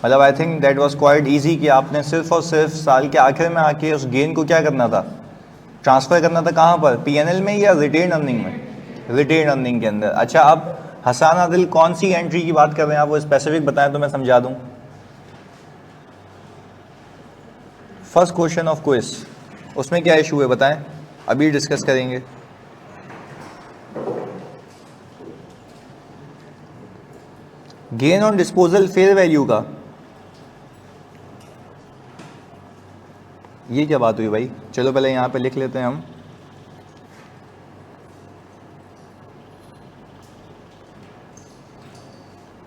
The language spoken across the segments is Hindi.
मतलब I think that was quite easy कि आपने सिर्फ और सिर्फ साल के आखिर में आके उस गेन को क्या करना था, ट्रांसफ़र करना था कहाँ पर, पीएनएल में या रिटेन अर्निंग में, रिटेन अर्निंग के अंदर। अच्छा, अब हसन आदिल कौन सी एंट्री की बात कर रहे हैं आप, वो स्पेसिफिक बताएं तो मैं समझा दूं। फर्स्ट क्वेश्चन ऑफ क्विज, उसमें क्या इशू है बताएं, अभी डिस्कस करेंगे। Gain on disposal fair value का, ये क्या बात हुई भाई, चलो पहले यहाँ पे लिख लेते हैं हम।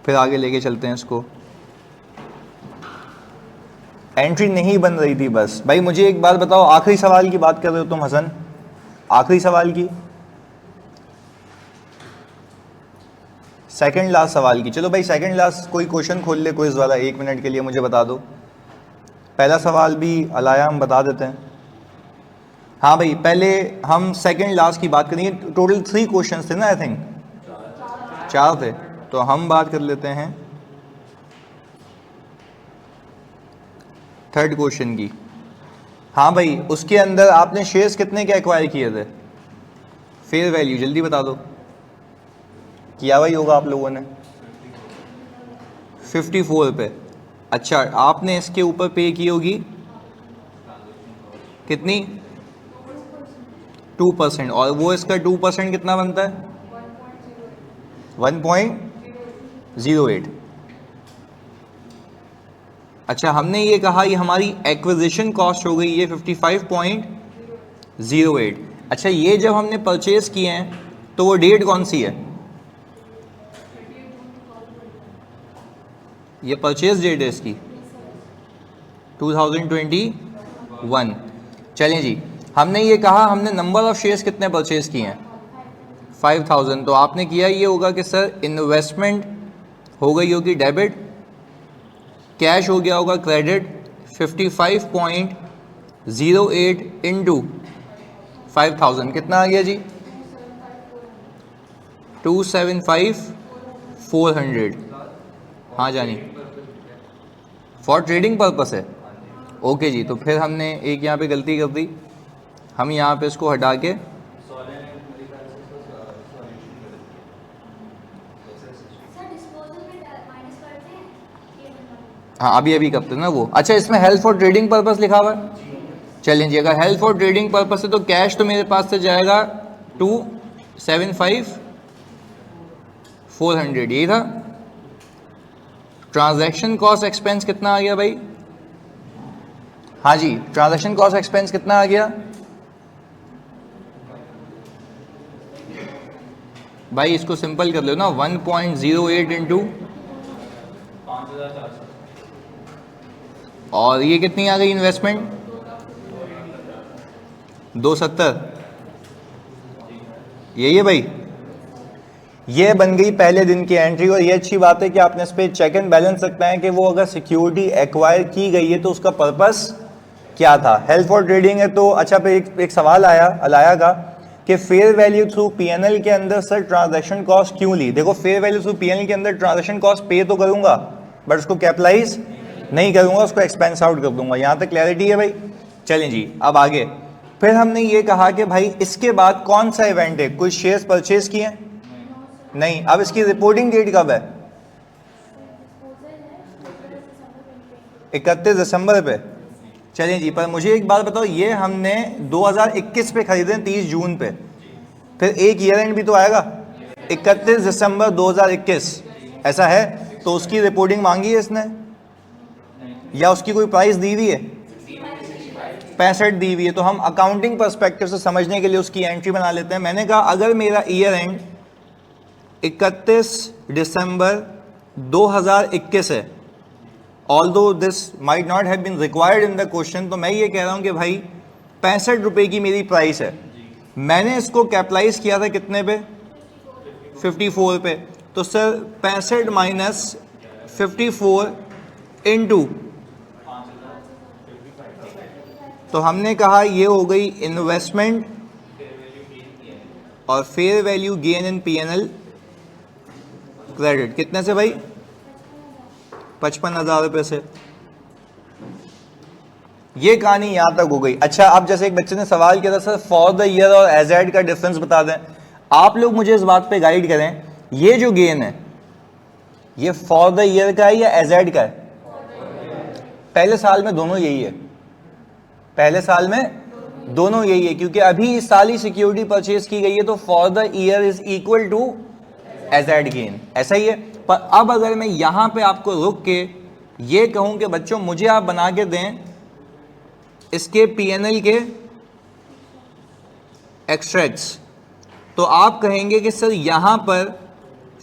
फिर आगे लेके चलते हैं इसको। एंट्री नहीं बन रही थी बस भाई। मुझे एक बात बताओ, आखिरी सवाल की बात कर रहे हो तुम हसन, आखिरी सवाल की, सेकंड लास्ट सवाल की। चलो भाई सेकंड लास्ट कोई क्वेश्चन खोल ले क्विज वाला, 1 मिनट के लिए मुझे बता दो। पहला सवाल भी अलाया हम बता देते हैं। हाँ भाई, पहले हम सेकंड लास्ट की बात करेंगे। टोटल 3 क्वेश्चन थे ना, आई थिंक 4 थे, तो हम बात कर लेते हैं थर्ड क्वेश्चन की। हाँ भाई, उसके अंदर आपने शेयर्स कितने के एक्वायर किए थे, फेयर वैल्यू जल्दी बता दो। किया भाई होगा आप लोगों ने 54 पे। अच्छा, आपने इसके ऊपर पे की होगी कितनी, 2%, और वो इसका 2% कितना बनता है, 1.08। अच्छा, हमने ये कहा ये हमारी एक्विजिशन कॉस्ट हो गई ये 55.08। अच्छा, ये जब हमने परचेज किए हैं तो वो डेट कौन सी है, ये परचेज डेट है इसकी 2021। चलें जी, हमने ये कहा हमने नंबर ऑफ शेयर्स कितने परचेज किए हैं, 5000। तो आपने किया ये होगा कि सर इन्वेस्टमेंट हो गई होगी डेबिट, कैश हो गया होगा क्रेडिट, 55.08 इंटू 5000 कितना आ गया जी, 275,400। हाँ जानी, फॉर ट्रेडिंग पर्पस है। ओके जी, तो फिर हमने एक यहाँ पे गलती कर दी, हम यहाँ पे इसको हटा के हाँ अभी करते ना वो। अच्छा, इसमें हेल्प फॉर ट्रेडिंग पर्पस लिखा हुआ है। चलें जी, अगर हेल्प फॉर ट्रेडिंग पर्पस है तो कैश तो मेरे पास से जाएगा 275,400, यही था। ट्रांजैक्शन कॉस्ट एक्सपेंस कितना आ गया भाई, हाँ जी, ट्रांजैक्शन कॉस्ट एक्सपेंस कितना आ गया भाई, इसको सिंपल कर लो ना, 1.08 इंटू, और ये कितनी आ गई इन्वेस्टमेंट, 270, यही है भाई। ये बन गई पहले दिन की एंट्री। और ये अच्छी बात है कि आपने इस पर चेक एंड बैलेंस रखना है कि वो अगर सिक्योरिटी एक्वायर की गई है तो उसका पर्पस क्या था। हेल्प फॉर ट्रेडिंग है तो अच्छा, फिर एक सवाल आया अलाया का कि फेयर वैल्यू थ्रू पीएनएल के अंदर सर ट्रांजैक्शन कॉस्ट क्यों ली। देखो, फेयर वैल्यू थ्रू पीएनएल के अंदर ट्रांजैक्शन कॉस्ट पे तो करूंगा बट उसको कैपिटलाइज नहीं करूंगा, उसको एक्सपेंस आउट कर दूंगा। यहां तक क्लैरिटी है भाई। चलें जी, अब आगे फिर हमने ये कहा कि भाई इसके बाद कौन सा इवेंट है, कुछ शेयर्स परचेज किए नहीं। अब इसकी रिपोर्टिंग डेट कब है, 31 दिसंबर पे। चलें जी, पर मुझे एक बात बताओ, ये हमने 2021 पे खरीदे 30 जून पे, फिर एक ईयर एंड भी तो आएगा 31 दिसंबर 2021, ऐसा है। तो उसकी रिपोर्टिंग मांगी है इसने या उसकी कोई प्राइस दी हुई है, 65 दी हुई है। तो हम अकाउंटिंग पर्सपेक्टिव से समझने के लिए उसकी एंट्री बना लेते हैं। मैंने कहा अगर मेरा ईयर एंड 31 दिसंबर 2021 है, although this might not have been required in the question, तो मैं ये कह रहा हूं कि भाई 65 रुपए की मेरी प्राइस है, मैंने इसको कैपिटलाइज किया था कितने पे, 54 पे। तो सर 65 माइनस 54 इंटू, तो हमने कहा ये हो गई इन्वेस्टमेंट और fair value gain in PNL credit, कितने से भाई 55,000 रुपये से। ये कहानी यहां तक हो गई। अच्छा, अब जैसे एक बच्चे ने सवाल किया था सर फॉर द ईयर और एजेड का डिफरेंस बता दें। आप लोग मुझे इस बात पे गाइड करें, ये जो गेन है ये फॉर द ईयर का है या एजेड का है? पहले साल में दोनों यही है, पहले साल में दोनों यही है, क्योंकि अभी इस साल ही सिक्योरिटी परचेज की गई है, तो for the year is equal to aged gain, ऐसा ही है। पर अब अगर मैं यहां पे आपको रुक के ये कहूं कि बच्चों मुझे आप बना के दें इसके पीएनएल के एक्सट्रैक्ट्स, तो आप कहेंगे कि सर यहां पर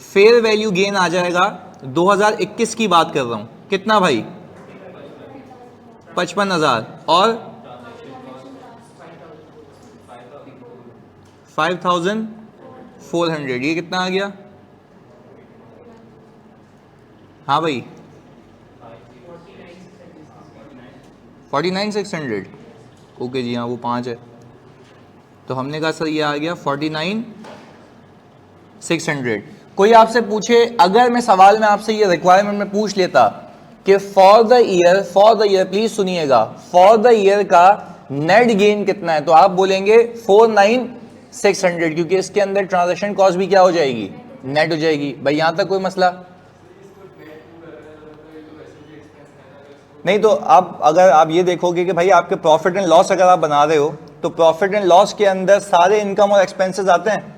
फेयर वैल्यू गेन आ जाएगा, 2021 की बात कर रहा हूं, कितना भाई? 55,000 और 5,400, ये कितना आ गया? हाँ भाई 49,600। ओके जी हाँ, वो 5 है, तो हमने कहा सर ये आ गया 49,600। कोई आपसे पूछे, अगर मैं सवाल में आपसे ये रिक्वायरमेंट में पूछ लेता कि फॉर द ईयर प्लीज सुनिएगा, फॉर द ईयर का नेट गेन कितना है, तो आप बोलेंगे 49,600, क्योंकि इसके अंदर ट्रांजैक्शन कॉस्ट भी क्या हो जाएगी? नेट हो जाएगी। भाई यहां तक कोई मसला नहीं? तो अब अगर आप ये देखोगे कि भाई आपके प्रॉफिट एंड लॉस अगर आप बना रहे हो तो प्रॉफिट एंड लॉस के अंदर सारे इनकम और एक्सपेंसेस आते हैं।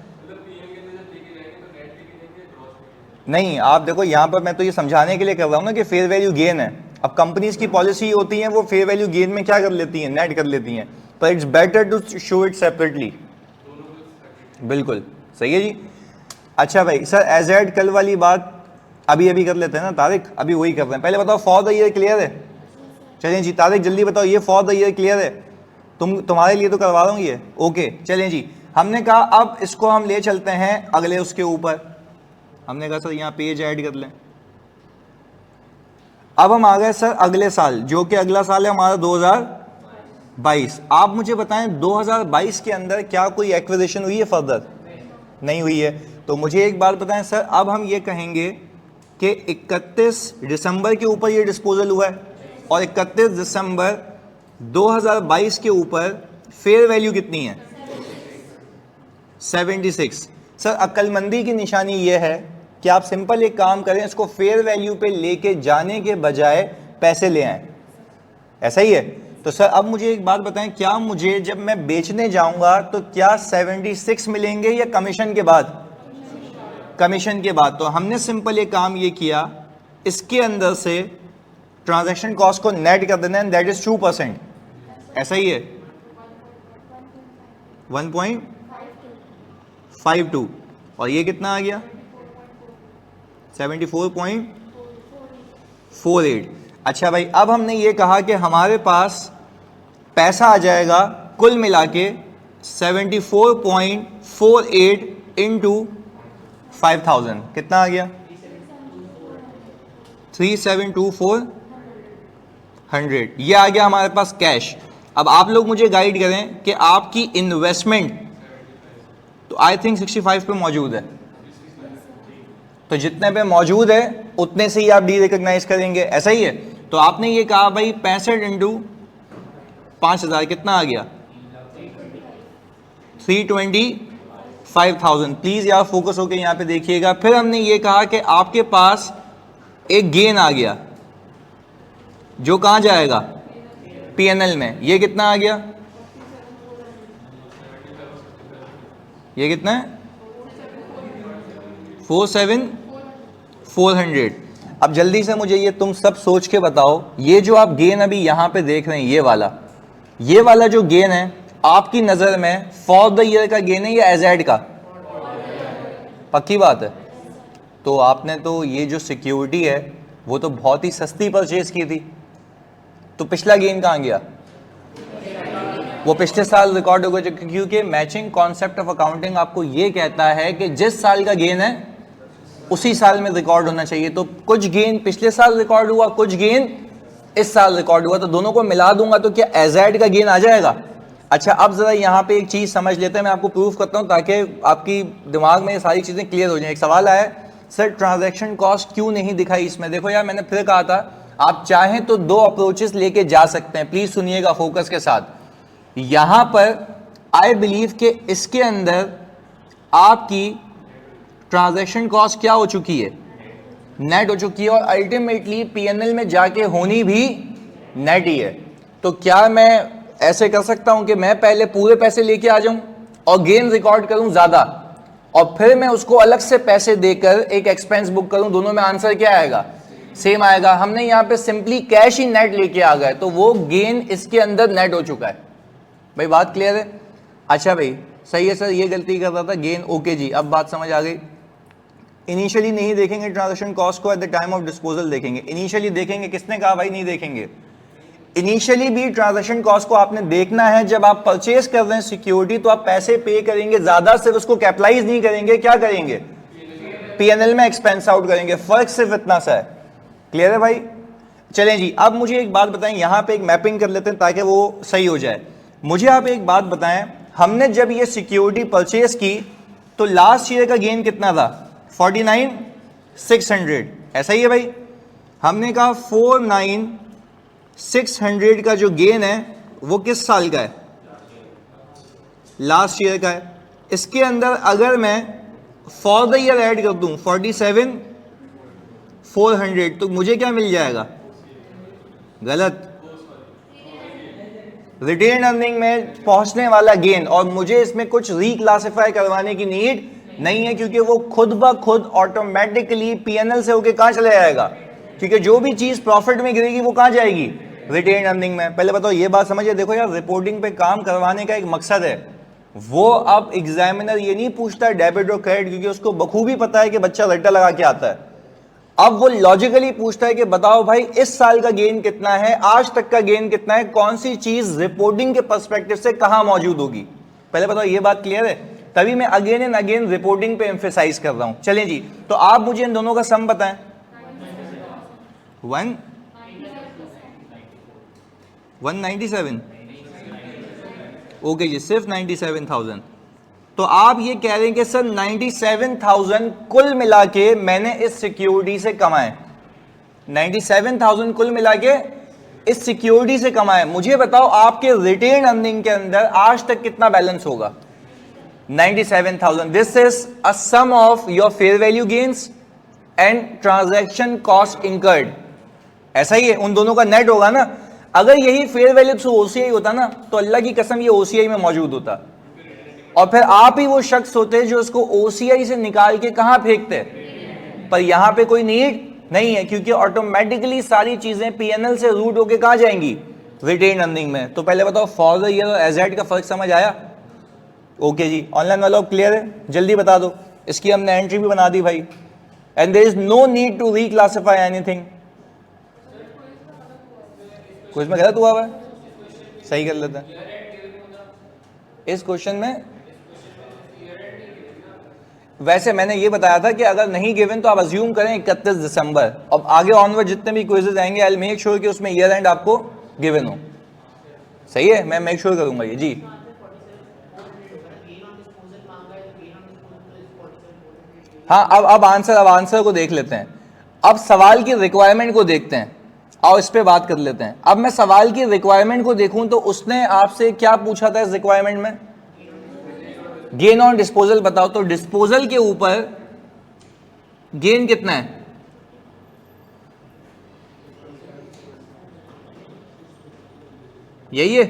नहीं, आप देखो यहाँ पर मैं तो ये समझाने के लिए कर रहा हूँ ना कि फेयर वैल्यू गेन है। अब कंपनीज की पॉलिसी होती है वो फेयर वैल्यू गेन में क्या कर लेती हैं? नेट कर लेती हैं, पर it's better to show it separately. बिल्कुल सही है जी। अच्छा भाई सर एजेड कल वाली बात अभी कर लेते हैं ना तारिक, अभी वही कर रहे हैं। पहले बताओ फॉर द ईयर क्लियर है? चलें जी तारिक जल्दी बताओ, ये फॉर द ईयर क्लियर है? तुम्हारे लिए तो करवा रहा हूँ ये। ओके चलें जी, हमने कहा अब इसको हम ले चलते हैं अगले उसके ऊपर। हमने कहा सर यहाँ पेज ऐड कर लें। अब हम आ गए सर अगले साल, जो कि अगला साल है हमारा 2022। आप मुझे बताएं 2022 के अंदर क्या कोई एक्विजिशन हुई है फर्दर? नहीं हुई है। तो मुझे एक बात बताएं सर, अब हम ये कहेंगे कि 31 दिसंबर के ऊपर ये डिस्पोजल हुआ है और 31 दिसंबर 2022 के ऊपर फेयर वैल्यू कितनी है? 76। सर अक्लमंदी की निशानी ये है कि आप सिंपल एक काम करें, इसको फेयर वैल्यू पे लेके जाने के बजाय पैसे ले आएं, ऐसा ही है। तो सर अब मुझे एक बात बताएं, क्या मुझे जब मैं बेचने जाऊंगा तो क्या 76 मिलेंगे या कमीशन के बाद? कमीशन के बाद। तो हमने सिंपल एक काम ये किया, इसके अंदर से ट्रांजैक्शन कॉस्ट को नेट कर देना, दैट इज 2%, ऐसा ही है 1.52 और ये कितना आ गया? 74.48। अच्छा भाई अब हमने ये कहा कि हमारे पास पैसा आ जाएगा कुल मिला के 74.48 इंटू 5,000, कितना आ गया? 3,72400, ये आ गया हमारे पास कैश। अब आप लोग मुझे गाइड करें कि आपकी इन्वेस्टमेंट तो आई थिंक 65 पे मौजूद है, तो जितने पे मौजूद है उतने से ही आप डी रिकॉग्नाइज करेंगे, ऐसा ही है। तो आपने ये कहा भाई 65 इंटू 5,000 कितना आ गया? 325,000। प्लीज यार फोकस होकर यहां पे देखिएगा। फिर हमने ये कहा कि आपके पास एक गेन आ गया जो कहां जाएगा? पीएनएल में। ये कितना आ गया? ये कितना है? 47,400। अब जल्दी से मुझे ये तुम सब सोच के बताओ, ये जो आप गेन अभी यहां पे देख रहे हैं ये वाला जो गेन है आपकी नजर में फॉर द ईयर का गेन है या एजेड का? पक्की बात है। तो आपने तो ये जो सिक्योरिटी है वो तो बहुत ही सस्ती परचेज की थी, तो पिछला गेन कहां गया? वो पिछले साल रिकॉर्ड हो गया, क्योंकि मैचिंग कॉन्सेप्ट ऑफ अकाउंटिंग आपको ये कहता है कि जिस साल का गेन है उसी साल में रिकॉर्ड होना चाहिए। तो कुछ गेन पिछले साल रिकॉर्ड हुआ, कुछ गेन इस साल रिकॉर्ड हुआ, तो दोनों को मिला दूंगा तो क्या एजेड का गेन आ जाएगा? अच्छा अब जरा यहाँ पे एक चीज समझ लेते हैं, मैं आपको प्रूफ करता हूँ ताकि आपकी दिमाग में ये सारी चीजें क्लियर हो जाए। एक सवाल आया सर ट्रांजैक्शन कॉस्ट क्यों नहीं दिखाई इसमें? देखो यार, मैंने फिर कहा था आप चाहें तो दो अप्रोचेस लेके जा सकते हैं, प्लीज सुनिएगा फोकस के साथ। यहां पर आई बिलीव कि इसके अंदर आपकी ट्रांजैक्शन कॉस्ट क्या हो चुकी है, नेट हो चुकी है, और अल्टीमेटली पीएनएल में जाके होनी भी नेट ही है। तो क्या मैं ऐसे कर सकता हूं कि मैं पहले पूरे पैसे लेके आ जाऊं और गेन रिकॉर्ड करूं ज्यादा, और फिर मैं उसको अलग से पैसे देकर एक एक्सपेंस बुक करूं? दोनों में आंसर क्या आएगा? सेम आएगा। हमने यहां पे सिंपली कैश ही नेट लेके आ गए, तो वो गेन इसके अंदर नेट हो चुका है। भाई बात क्लियर है? अच्छा भाई सही है सर, ये गलती कर रहा था, गेन ओके जी, अब बात समझ आ गई। इनिशियली नहीं देखेंगे ट्रांजैक्शन कॉस्ट को, at the time of disposal देखेंगे। इनिशियली देखेंगे, किसने कहा भाई नहीं देखेंगे? इनिशियली भी ट्रांजैक्शन कॉस्ट को आपने देखना है। जब आप परचेज कर रहे हैं सिक्योरिटी तो आप पैसे पे करेंगे ज्यादा, सिर्फ उसको कैपिटलाइज नहीं करेंगे, क्या करेंगे? पीएनएल में एक्सपेंस आउट करेंगे। फर्क सिर्फ इतना सा है। क्लियर है भाई? चलें जी, अब मुझे एक बात बताएं, यहां पे एक मैपिंग कर लेते हैं ताकि वो सही हो जाए। मुझे आप एक बात बताएं, हमने जब ये सिक्योरिटी परचेज की तो लास्ट ईयर का गेन कितना था? 49,600, ऐसा ही है भाई? हमने कहा 49,600 का जो गेन है वो किस साल का है? लास्ट ईयर का है। इसके अंदर अगर मैं फॉर द ईयर ऐड कर दूं 47,400 तो मुझे क्या मिल जाएगा? गलत। रिटेन अर्निंग में पहुंचने वाला गेन, और मुझे इसमें कुछ रिक्लासिफाई करवाने की नीड नहीं है, क्योंकि वो खुद ब खुद ऑटोमेटिकली पीएनएल से होके कहां चला जाएगा? क्योंकि जो भी चीज प्रॉफिट में गिरेगी वो कहां जाएगी? रिटेन अर्निंग में। पहले बताओ ये बात समझिए। देखो यार, रिपोर्टिंग पे काम करवाने का एक मकसद है। वो अब एग्जामिनर ये नहीं पूछता है डेबिट और क्रेडिट, क्योंकि उसको बखूबी पता है कि बच्चा रट्टा लगा के आता है। अब वो लॉजिकली पूछता है कि बताओ भाई इस साल का गेन कितना है, आज तक का गेन कितना है, कौन सी चीज रिपोर्टिंग के पर्सपेक्टिव से कहां मौजूद होगी। पहले बताओ ये बात क्लियर है? तभी मैं अगेन एंड अगेन रिपोर्टिंग पे एम्फेसाइज कर रहा हूं। चलें जी, तो आप मुझे इन दोनों का सम बताएं। 197, ओके जी, सिर्फ 97,000। तो आप ये कह रहे हैं कि सर 97,000 कुल मिला के मैंने इस सिक्योरिटी से कमाए, 97,000 कुल मिला के इस सिक्योरिटी से कमाए। मुझे बताओ आपके रिटेन अर्निंग के अंदर आज तक कितना बैलेंस होगा? 97,000। This is a sum of your fair value gains and transaction cost incurred. ऐसा ही है, उन दोनों का नेट होगा ना। अगर यही फेयर वैल्यू से ओसीआई होता ना तो अल्लाह की कसम ये ओसीआई में मौजूद होता, और फिर आप ही वो शख्स होते जो उसको ओसीआई से निकाल के कहां फेंकते। पर यहां पे कोई नीड नहीं है, क्योंकि ऑटोमेटिकली सारी चीजें पीएनएल से रूट होके कहां जाएंगी? रिटेन अर्निंग में। तो पहले बताओ फॉर द ईयर और एजेड का फर्क समझ आया? ओके जी, ऑनलाइन वाला क्लियर है? जल्दी बता दो। इसकी हमने एंट्री भी बना दी भाई, and there is no need to reclassify anything. कुछ में गलत हुआ है, सही कर लेते हैं इस क्वेश्चन में। वैसे मैंने ये बताया था कि अगर नहीं गिवन तो आप अज्यूम करें 31 दिसंबर। अब आगे ऑनवर्ड जितने भी क्विजेज आएंगे आई विल मेक श्योर कि उसमें ईयर एंड आपको गिवन हो। सही है, मैं मेक श्योर करूंगा ये जी। हाँ, अब आंसर को देख लेते हैं। अब सवाल की रिक्वायरमेंट को देखते हैं, आओ इस पे बात कर लेते हैं। अब मैं सवाल की रिक्वायरमेंट को देखूं तो उसने आपसे क्या पूछा था इस रिक्वायरमेंट में? गेन ऑन डिस्पोजल बताओ। तो डिस्पोजल के ऊपर गेन कितना है? यही है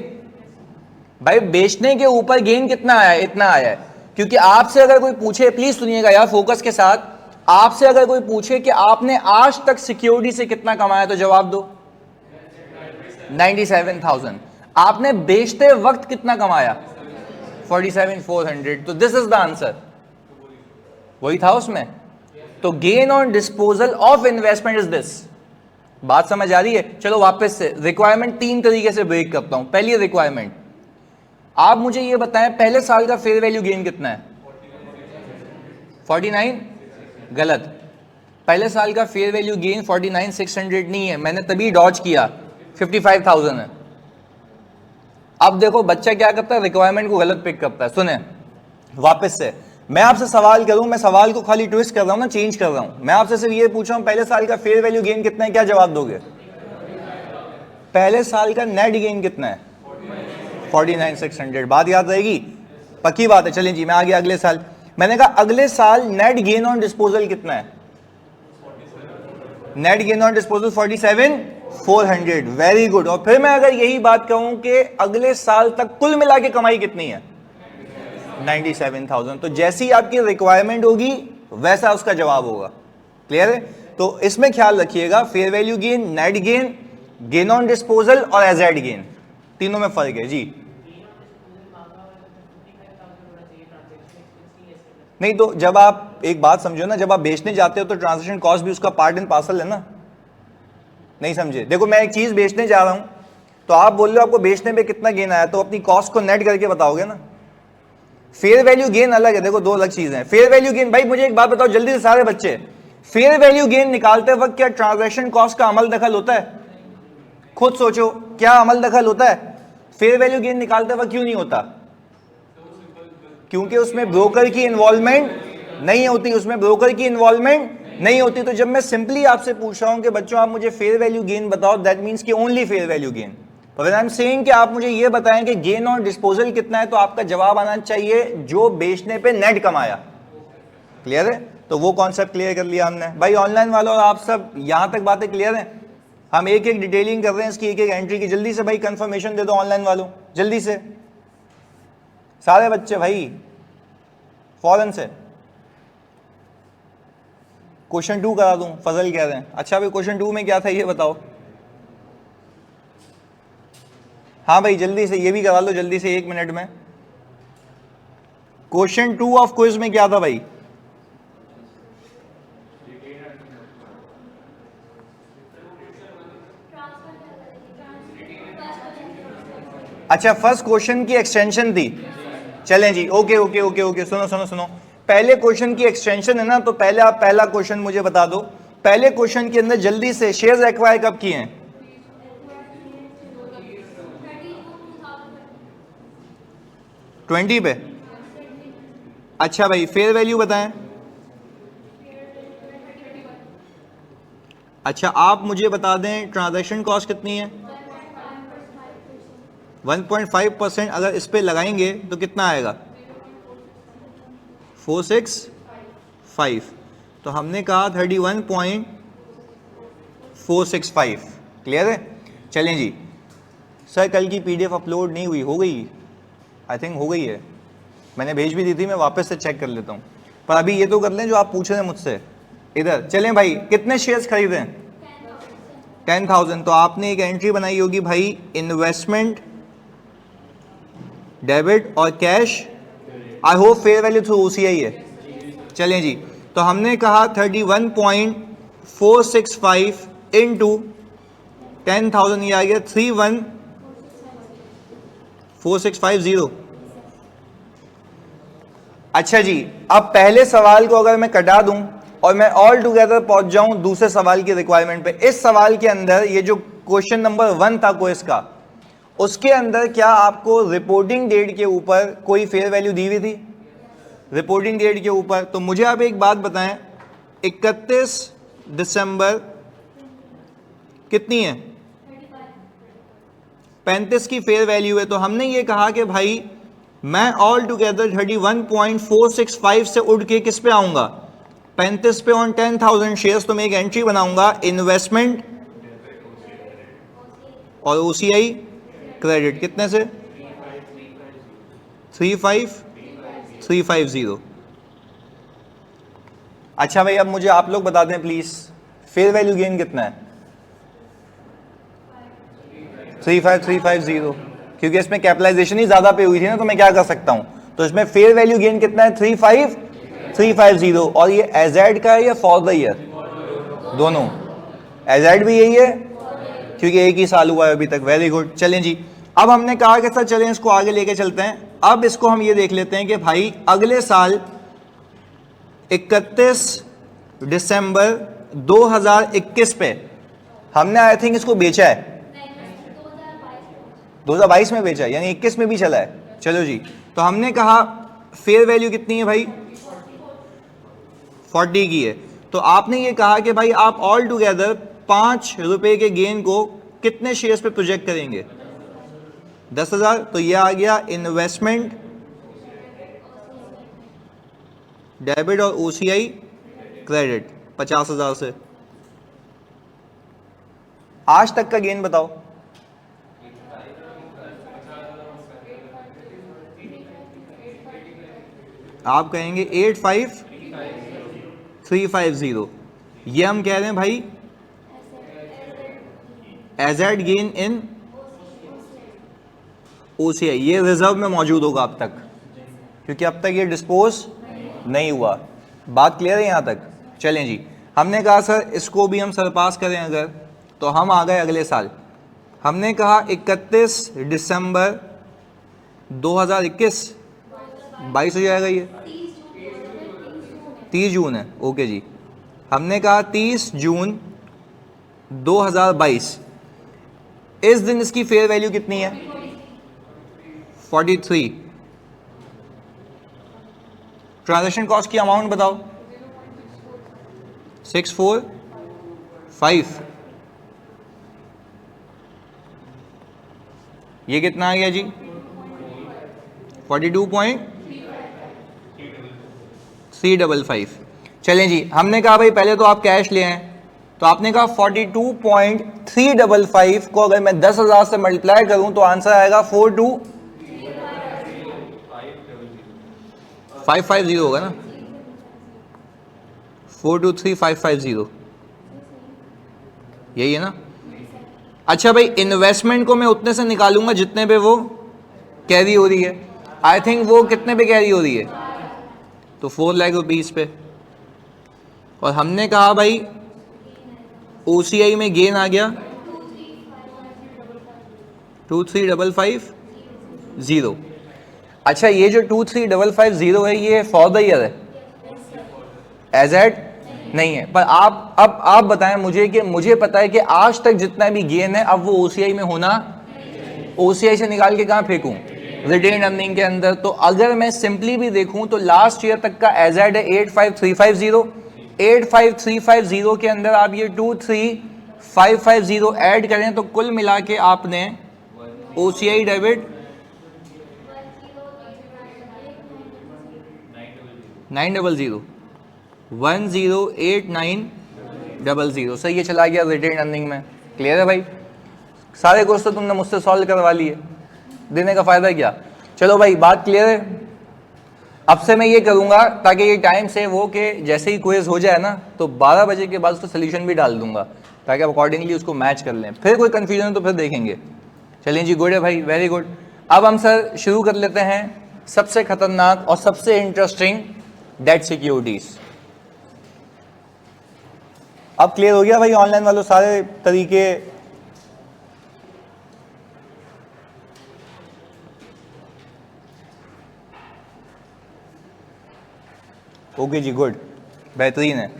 भाई, बेचने के ऊपर गेन कितना आया है? इतना आया है। क्योंकि आपसे अगर कोई पूछे, प्लीज सुनिएगा यार फोकस के साथ, आपसे अगर कोई पूछे कि आपने आज तक सिक्योरिटी से कितना कमाया तो जवाब दो 97,000। आपने बेचते वक्त कितना कमाया? 47,400। तो दिस इज द आंसर, वही था उसमें। तो gain on disposal of investment is this. बात समझ आ रही है? चलो वापस से रिक्वायरमेंट तीन तरीके से ब्रेक करता हूं। पहली रिक्वायरमेंट, आप मुझे ये बताएं पहले साल का फेयर वैल्यू गेन कितना है? 49, गलत। पहले साल का फेयर वैल्यू गेन 49,600 नहीं है, मैंने तभी डॉज किया, 55,000 है। अब देखो बच्चा क्या करता है, रिक्वायरमेंट को गलत पिक करता है। सुने वापस से, मैं आपसे सवाल करूं, मैं सवाल को खाली ट्विस्ट कर रहा हूं ना, चेंज कर रहा हूं। मैं आपसे सिर्फ ये पूछ रहा हूं पहले साल का फेयर वैल्यू गेन कितना है, क्या जवाब दोगे? पहले साल का नेट गेन कितना है? 49,600। बात याद रहेगी, पक्की बात है। चलिए जी, मैं आ गया अगले साल। मैंने कहा अगले साल नेट गेन ऑन डिस्पोजल कितना है? Net gain on disposal 47,400। Very good. और फिर मैं अगर यही बात कहूं कि अगले साल तक कुल मिला के कमाई कितनी है? 97,000। तो जैसी आपकी रिक्वायरमेंट होगी वैसा उसका जवाब होगा। क्लियर है? तो इसमें ख्याल रखिएगा, fair value gain, net gain, gain on disposal और एजेड गेन, तीनों में फर्क है जी। नहीं तो जब आप एक बात समझो ना, जब आप बेचने जाते हो तो ट्रांजैक्शन कॉस्ट भी उसका पार्ट एंड पार्सल है ना। नहीं समझे? देखो मैं एक चीज बेचने जा रहा हूं तो आप बोल रहे हो आपको बेचने पे कितना गेन आया, तो अपनी कॉस्ट को नेट करके बताओगे ना। फेयर वैल्यू गेन अलग है, देखो दो अलग चीजें हैं। फेयर वैल्यू गेन, भाई मुझे एक बात बताओ जल्दी से सारे बच्चे, फेयर वैल्यू गेन निकालते वक्त क्या ट्रांजैक्शन कॉस्ट का अमल दखल होता है? खुद सोचो, क्या अमल दखल होता है? फेयर वैल्यू गेन निकालते वक्त क्यों नहीं होता? क्योंकि उसमें ब्रोकर की इन्वॉल्वमेंट नहीं होती, उसमें ब्रोकर की इन्वॉल्वमेंट नहीं होती। तो जब मैं सिंपली आपसे पूछ रहा हूं कि बच्चों आप मुझे फेयर वैल्यू गेन बताओ, दैट मींस कि only fair value gain. When I am saying कि आप मुझे ये बताएं कि गेन और डिस्पोजल कितना है, तो आपका जवाब आना चाहिए जो बेचने पे नेट कमाया। क्लियर है? तो वो कॉन्सेप्ट क्लियर कर लिया हमने। भाई ऑनलाइन वालों और आप सब यहां तक बातें क्लियर हैं? हम एक एक डिटेलिंग कर रहे हैं इसकी, एक एक एंट्री की। जल्दी से भाई कंफर्मेशन दे दो ऑनलाइन वालों, जल्दी से सारे बच्चे भाई, फौरन से। क्वेश्चन 2 करा दूं, फजल कह रहे हैं। अच्छा भाई क्वेश्चन 2 में क्या था ये बताओ। हाँ भाई जल्दी से ये भी करा लो, जल्दी से 1 मिनट में। क्वेश्चन 2 ऑफ क्विज में क्या था भाई? अच्छा फर्स्ट क्वेश्चन की एक्सटेंशन थी। चलें जी, ओके ओके ओके ओके, सुनो सुनो सुनो। पहले क्वेश्चन की एक्सटेंशन है ना, तो पहले आप पहला क्वेश्चन मुझे बता दो। पहले क्वेश्चन के अंदर जल्दी से शेयर्स एक्वायर कब किए हैं? 20 पे। अच्छा भाई फेयर वैल्यू बताएं। अच्छा आप मुझे बता दें ट्रांजैक्शन कॉस्ट कितनी है? 1.5% अगर इस पे लगाएंगे तो कितना आएगा? 465। तो हमने कहा 31.465। क्लियर है? चलें जी। सर कल की पीडीएफ अपलोड नहीं हुई, हो गई? आई थिंक हो गई है, मैंने भेज भी दी थी, मैं वापस से चेक कर लेता हूँ। पर अभी ये तो कर लें जो आप पूछ रहे हैं मुझसे। इधर चलें भाई, कितने शेयर्स खरीदे? 10,000। तो आपने एक एंट्री बनाई होगी भाई, इन्वेस्टमेंट, डेबिट और cash. I hope fair value through OCI है। चलें जी, तो हमने कहा 31.465 इंटू 10,000, ये आ गया 31,465.0। अच्छा जी, अब पहले सवाल को अगर मैं कटा दूं और मैं ऑल टुगेदर पहुंच जाऊं दूसरे सवाल की रिक्वायरमेंट पे। इस सवाल के अंदर ये जो क्वेश्चन नंबर 1 था क्विज का, उसके अंदर क्या आपको रिपोर्टिंग डेट के ऊपर कोई फेयर वैल्यू दी हुई थी? रिपोर्टिंग डेट के ऊपर। तो मुझे आप एक बात बताएं, 31 दिसंबर कितनी है? 35 की फेयर वैल्यू है। तो हमने ये कहा कि भाई मैं ऑल टुगेदर 31.465 से उड़ के किस पे आऊंगा? 35 पे ऑन 10,000 शेयर्स। तो मैं एक एंट्री बनाऊंगा, इन्वेस्टमेंट और OCI क्रेडिट, कितने से? 35,350। अच्छा भाई अब मुझे आप लोग बता दें प्लीज, फेयर वैल्यू गेन कितना है? 35,350। क्योंकि इसमें कैपिटलाइजेशन ही ज्यादा पे हुई थी ना, तो मैं क्या कर सकता हूं, तो इसमें फेयर वैल्यू गेन कितना है? 35,350। और ये एजेड का है या फॉर द ईयर? दोनों। एजेड भी यही है क्योंकि एक ही साल हुआ है अभी तक। Very good. चलें जी, अब हमने कहा कि सर चलें इसको आगे लेके चलते हैं। अब इसको हम ये देख लेते हैं कि भाई अगले साल 31 दिसंबर 2021 पे हमने आई थिंक इसको बेचा है। 2022 में बेचा है, यानी 21 में भी चला है। चलो जी, तो हमने कहा फेयर वैल्यू कितनी है भाई? 40 की है, तो आपने ये कहा कि भाई आप ऑल टुगेदर 5 रुपए के गेन को कितने शेयर्स पे प्रोजेक्ट करेंगे? 10,000। तो ये आ गया इन्वेस्टमेंट डेबिट और ओसीआई क्रेडिट 50,000 से। आज तक का गेन बताओ। आप कहेंगे 85,350। ये हम कह रहे हैं भाई एजेड गेन इन ओसीआई, ये रिजर्व में मौजूद होगा अब तक, क्योंकि अब तक ये डिस्पोज नहीं हुआ। बात क्लियर है यहां तक? चलें जी, हमने कहा सर इसको भी हम सरपास करें अगर, तो हम आ गए अगले साल। हमने कहा 31 दिसंबर 2021, 22 हो जाएगा, ये 30 जून है, ओके जी। हमने कहा 30 जून 2022, इस दिन इसकी फेयर वैल्यू कितनी है? 43। ट्रांजैक्शन कॉस्ट की अमाउंट बताओ। 645। ये कितना आ गया जी? 42.355। चलें जी, हमने कहा भाई पहले तो आप कैश ले आए, तो आपने कहा 42.355 को अगर मैं 10,000 से मल्टीप्लाई करूं तो आंसर आएगा 42550 होगा ना, 423550, यही है ना? अच्छा भाई, इन्वेस्टमेंट को मैं उतने से निकालूंगा जितने पे वो कैरी हो रही है। आई थिंक वो कितने पे कैरी हो रही है? तो 4 लाख रुपीज पे। और हमने कहा भाई ओसीआई में गेन आ गया 235550। अच्छा, ये जो 235550 है ये फॉर द ईयर है, एज एट नहीं है। पर आप बताएं मुझे कि मुझे पता है कि आज तक जितना भी गेन है अब वो ओसीआई में होना, ओसीआई से निकाल के कहां फेंकूं? रिटेन अर्निंग के अंदर। तो अगर मैं सिंपली भी देखूं तो लास्ट ईयर तक का एज एड है 85350। 85350 के अंदर आप ये 23550 ऐड करें तो कुल मिला के आपने ओसीआई डेबिट 900 108900। सही, ये चला गया रिटेन अर्निंग में। क्लियर है भाई? सारे क्वेश्चन तो तुमने मुझसे सॉल्व करवा लिए, देने का फायदा क्या? चलो भाई, बात क्लियर है? अब से मैं ये करूंगा ताकि ये टाइम सेव हो कि जैसे ही क्विज हो जाए ना तो 12 बजे के बाद उसका सोल्यूशन भी डाल दूंगा ताकि आप अकॉर्डिंगली उसको मैच कर लें। फिर कोई कंफ्यूजन तो फिर देखेंगे। चलिए जी, गुड है भाई, वेरी गुड। अब हम सर शुरू कर लेते हैं सबसे खतरनाक और सबसे इंटरेस्टिंग, डेट सिक्योरिटीज। अब क्लियर हो गया भाई ऑनलाइन वालों सारे तरीके? ओके जी, गुड, बेहतरीन है।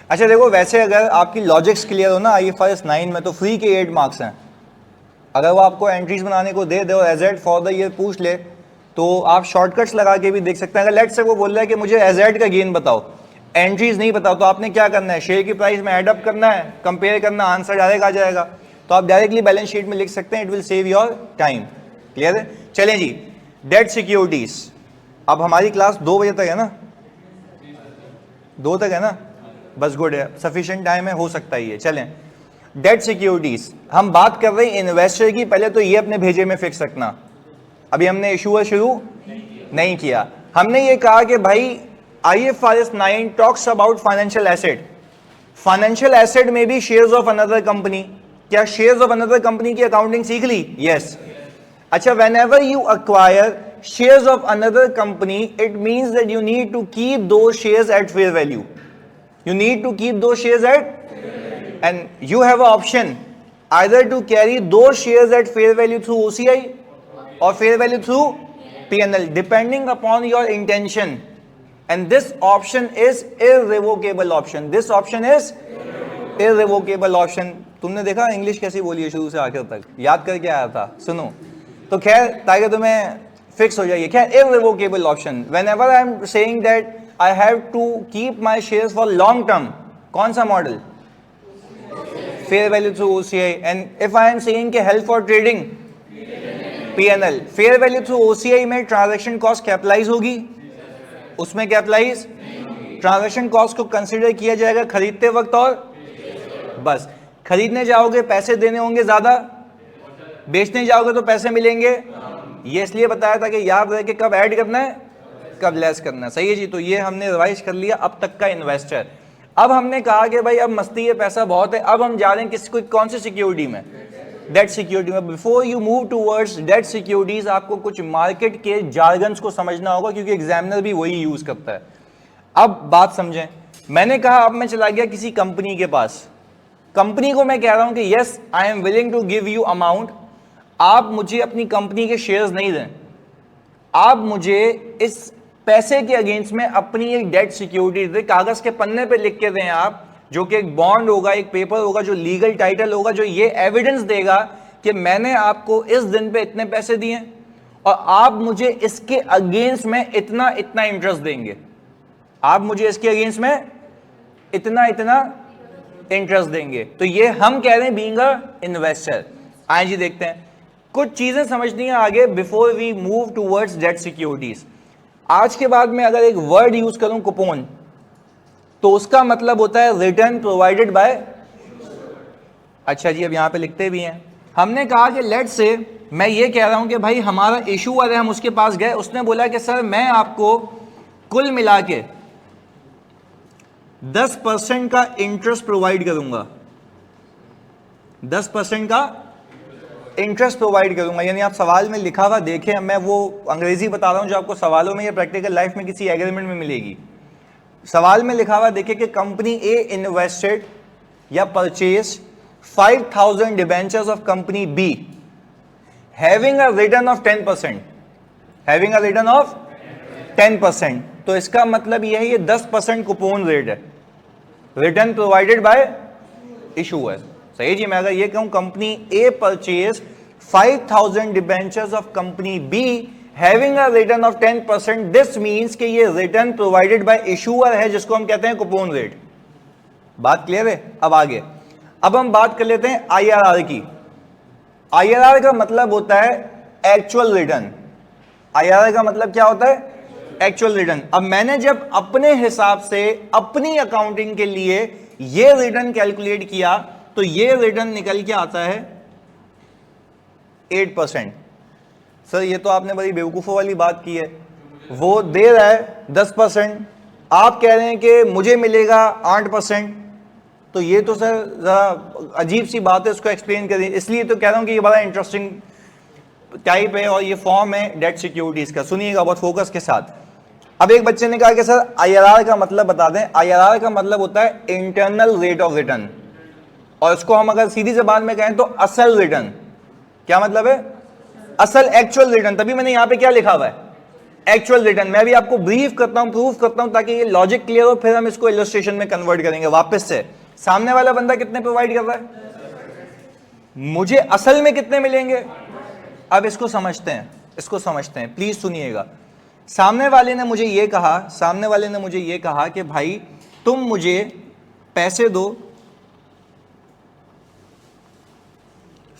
अच्छा देखो, वैसे अगर आपकी लॉजिक्स क्लियर हो ना IFRS 9 में तो फ्री के 8 मार्क्स हैं। अगर वो आपको एंट्रीज बनाने को दे दे और एजेड फॉर द ईयर पूछ ले तो आप शॉर्टकट्स लगा के भी देख सकते हैं। अगर लेट से वो बोल रहा है कि मुझे एजेड का गेन बताओ, एंट्रीज नहीं बताओ, तो आपने क्या करना है? शेयर की प्राइस में एडअप करना है, कंपेयर करना, आंसर डायरेक्ट आ जाएगा। तो आप डायरेक्टली बैलेंस शीट में लिख सकते हैं, it will save your time. Clear है? चलें जी, डेट सिक्योरिटीज। अब हमारी क्लास 2 बजे तक है ना? 2 तक है ना? बस गुड है, सफिशिएंट टाइम है, हो सकता ही है। चलें, डेट सिक्योरिटीज हम बात कर रहे हैं इन्वेस्टर की। पहले तो ये अपने भेजे में फिक्स रखना, अभी हमने इशूअर शुरू नहीं किया। हमने ये कहा कि भाई IFRS 9 talks about financial asset. Financial asset में भी शेयर्स ऑफ अनदर कंपनी। क्या शेयर्स ऑफ अनदर कंपनी की अकाउंटिंग सीख ली? यस। अच्छा, whenever you acquire shares of another company, it means that you need to keep those shares at fair value. You need to keep those shares at, and you have an option either to carry those shares at fair value through OCI or fair value through P&L, depending upon your intention. And this option is irrevocable option. This option is irrevocable option. तुमने देखा इंग्लिश कैसी बोली है शुरू से आखिर तक, याद करके आया था? सुनो तो खैर, ताकि तुम्हें फिक्स हो जाइए। क्या irrevocable option? Whenever I am saying that I have to keep my shares for long term, कौन सा model? Fair value through OCI. And if I am saying कि help for trading, PNL. Fair value through OCI में ट्रांजैक्शन कॉस्ट कैपिटलाइज होगी, उसमें कैपिटलाइज ट्रांजैक्शन कॉस्ट को कंसीडर किया जाएगा खरीदते वक्त, और बस खरीदने जाओगे पैसे देने होंगे ज्यादा, बेचने जाओगे तो पैसे मिलेंगे. ये इसलिए बताया था कि याद रहे कि कब ऐड करना है, कब लेस करना है. सही है जी. तो ये हमने रिवाइज कर लिया अब तक का इन्वेस्टर. अब हमने कहा कि भाई अब मस्ती है, पैसा बहुत है, अब हम जा रहे हैं किसको, कौन सी सिक्योरिटी में? डेट सिक्योरिटी में. Before you move towards debt securities, आपको कुछ मार्केट के जार्गन्स को समझना होगा, क्योंकि एग्जामिनर भी वही यूज करता है. अब बात समझें. मैंने कहा अब मैं चला गया किसी कंपनी के पास, कंपनी को मैं कह रहा हूं कि yes I am willing to give you amount, आप मुझे अपनी कंपनी के शेयर्स नहीं दें, आप मुझे इस पैसे के अगेंस्ट में अपनी एक डेट सिक्योरिटी दे, कागज के पन्ने पे लिख के दें आप, जो कि एक बॉन्ड होगा, एक पेपर होगा, जो लीगल टाइटल होगा, जो ये एविडेंस देगा कि मैंने आपको इस दिन पे इतने पैसे दिए और आप मुझे इसके अगेंस्ट में इतना इतना इंटरेस्ट देंगे, आप मुझे इसके अगेंस्ट में इतना इतना इंटरेस्ट देंगे. तो ये हम कह रहे हैं बीइंग अ इन्वेस्टर. आइए जी देखते हैं कुछ चीजें समझनी है आगे before we move towards debt securities. आज के बाद में अगर एक वर्ड यूज करूं कूपन, तो उसका मतलब होता है रिटर्न प्रोवाइडेड बाय. अच्छा जी, अब यहां पे लिखते भी हैं. हमने कहा कि लेट से मैं ये कह रहा हूं कि भाई हमारा इशूअर है, हम उसके पास गए, उसने बोला कि सर मैं आपको कुल मिला के 10% का इंटरेस्ट प्रोवाइड करूंगा, 10% का इंटरेस्ट प्रोवाइड करूंगा. यानी आप सवाल में लिखा हुआ देखें, मैं वो अंग्रेजी बता रहा हूं जो आपको सवालों में या प्रैक्टिकल लाइफ में किसी एग्रीमेंट में मिलेगी. सवाल में लिखा हुआ देखे कि कंपनी ए इन्वेस्टेड या purchase 5000 debentures of company be having a return of 10%, having a return of 10%. तो इसका मतलब यह है ये 10% कूपन रेट है, रिटर्न प्रोवाइडेड बाय इशूअर. सही जी. मैं अगर ये कहूं company A purchase 5000 debentures of company be having a return of 10%, this means कि ये रिटर्न प्रोवाइडेड बाय इशूअर है, जिसको हम कहते हैं कूपन रेट. बात क्लियर है? अब आगे, अब हम बात कर लेते हैं आईआरआर की. आईआरआर का मतलब होता है एक्चुअल रिटर्न. आईआरआर का मतलब क्या होता है? Actual return. अब मैंने जब अपने हिसाब से अपनी अकाउंटिंग के लिए ये रिटर्न कैलकुलेट किया, तो ये रिटर्न निकल के आता है 8%. सर ये तो आपने बड़ी बेवकूफों वाली बात की है, वो दे रहा है 10%, आप कह रहे हैं कि मुझे मिलेगा 8%. तो ये तो सर जरा अजीब सी बात है, उसको एक्सप्लेन करिए. इसलिए तो कह रहा हूं कि ये बड़ा इंटरेस्टिंग टाइप है और ये फॉर्म है डेट सिक्योरिटीज का. सुनिएगा बहुत फोकस के साथ. अब एक बच्चे ने कहा कि सर आईआरआर का मतलब बता दें. आईआरआर का मतलब होता है इंटरनल रेट ऑफ रिटर्न, और इसको हम अगर सीधी जबान में कहें तो असल रिटर्न. क्या मतलब है? असल, एक्चुअल रिटर्न. तभी मैंने यहां पे क्या लिखा हुआ है? Actual return. मैं भी आपको ब्रीफ करता हूं, प्रूफ करता हूं, ताकि ये लॉजिक क्लियर हो, फिर हम इसको इलस्ट्रेशन में कन्वर्ट करेंगे वापस से. सामने वाला बंदा कितने प्रोवाइड कर रहा है, मुझे असल में कितने मिलेंगे? अब इसको समझते हैं, इसको समझते हैं, प्लीज सुनिएगा. सामने वाले ने मुझे ये कहा, सामने वाले ने मुझे ये कहा कि भाई तुम मुझे पैसे दो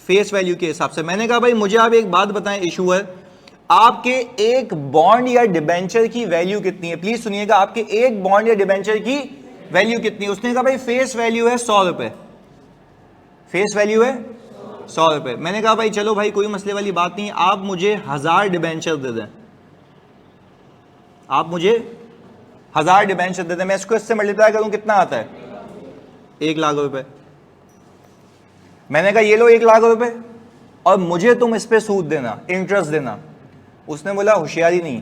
फेस वैल्यू के हिसाब से. मैंने कहा भाई मुझे आप एक बात बताएं इशूअर, आपके एक बॉन्ड या डिबेंचर की वैल्यू कितनी है? प्लीज सुनिएगा, आपके एक बॉन्ड या डिबेंचर की वैल्यू कितनी है? उसने कहा भाई फेस वैल्यू है 100 रुपए, फेस वैल्यू है 100 रुपए. मैंने कहा भाई चलो भाई कोई मसले वाली बात नहीं, आप मुझे 1000 डिबेंचर दे दें, आप मुझे 1000 डिबेंचर दे दें. मैं इसको इससे मल्टीप्लाई करूं कितना आता है? 1 लाख रुपए. मैंने कहा ये लो 1 लाख रुपए और मुझे तुम इस पे सूद देना, इंटरेस्ट देना. उसने बोला होशियारी नहीं,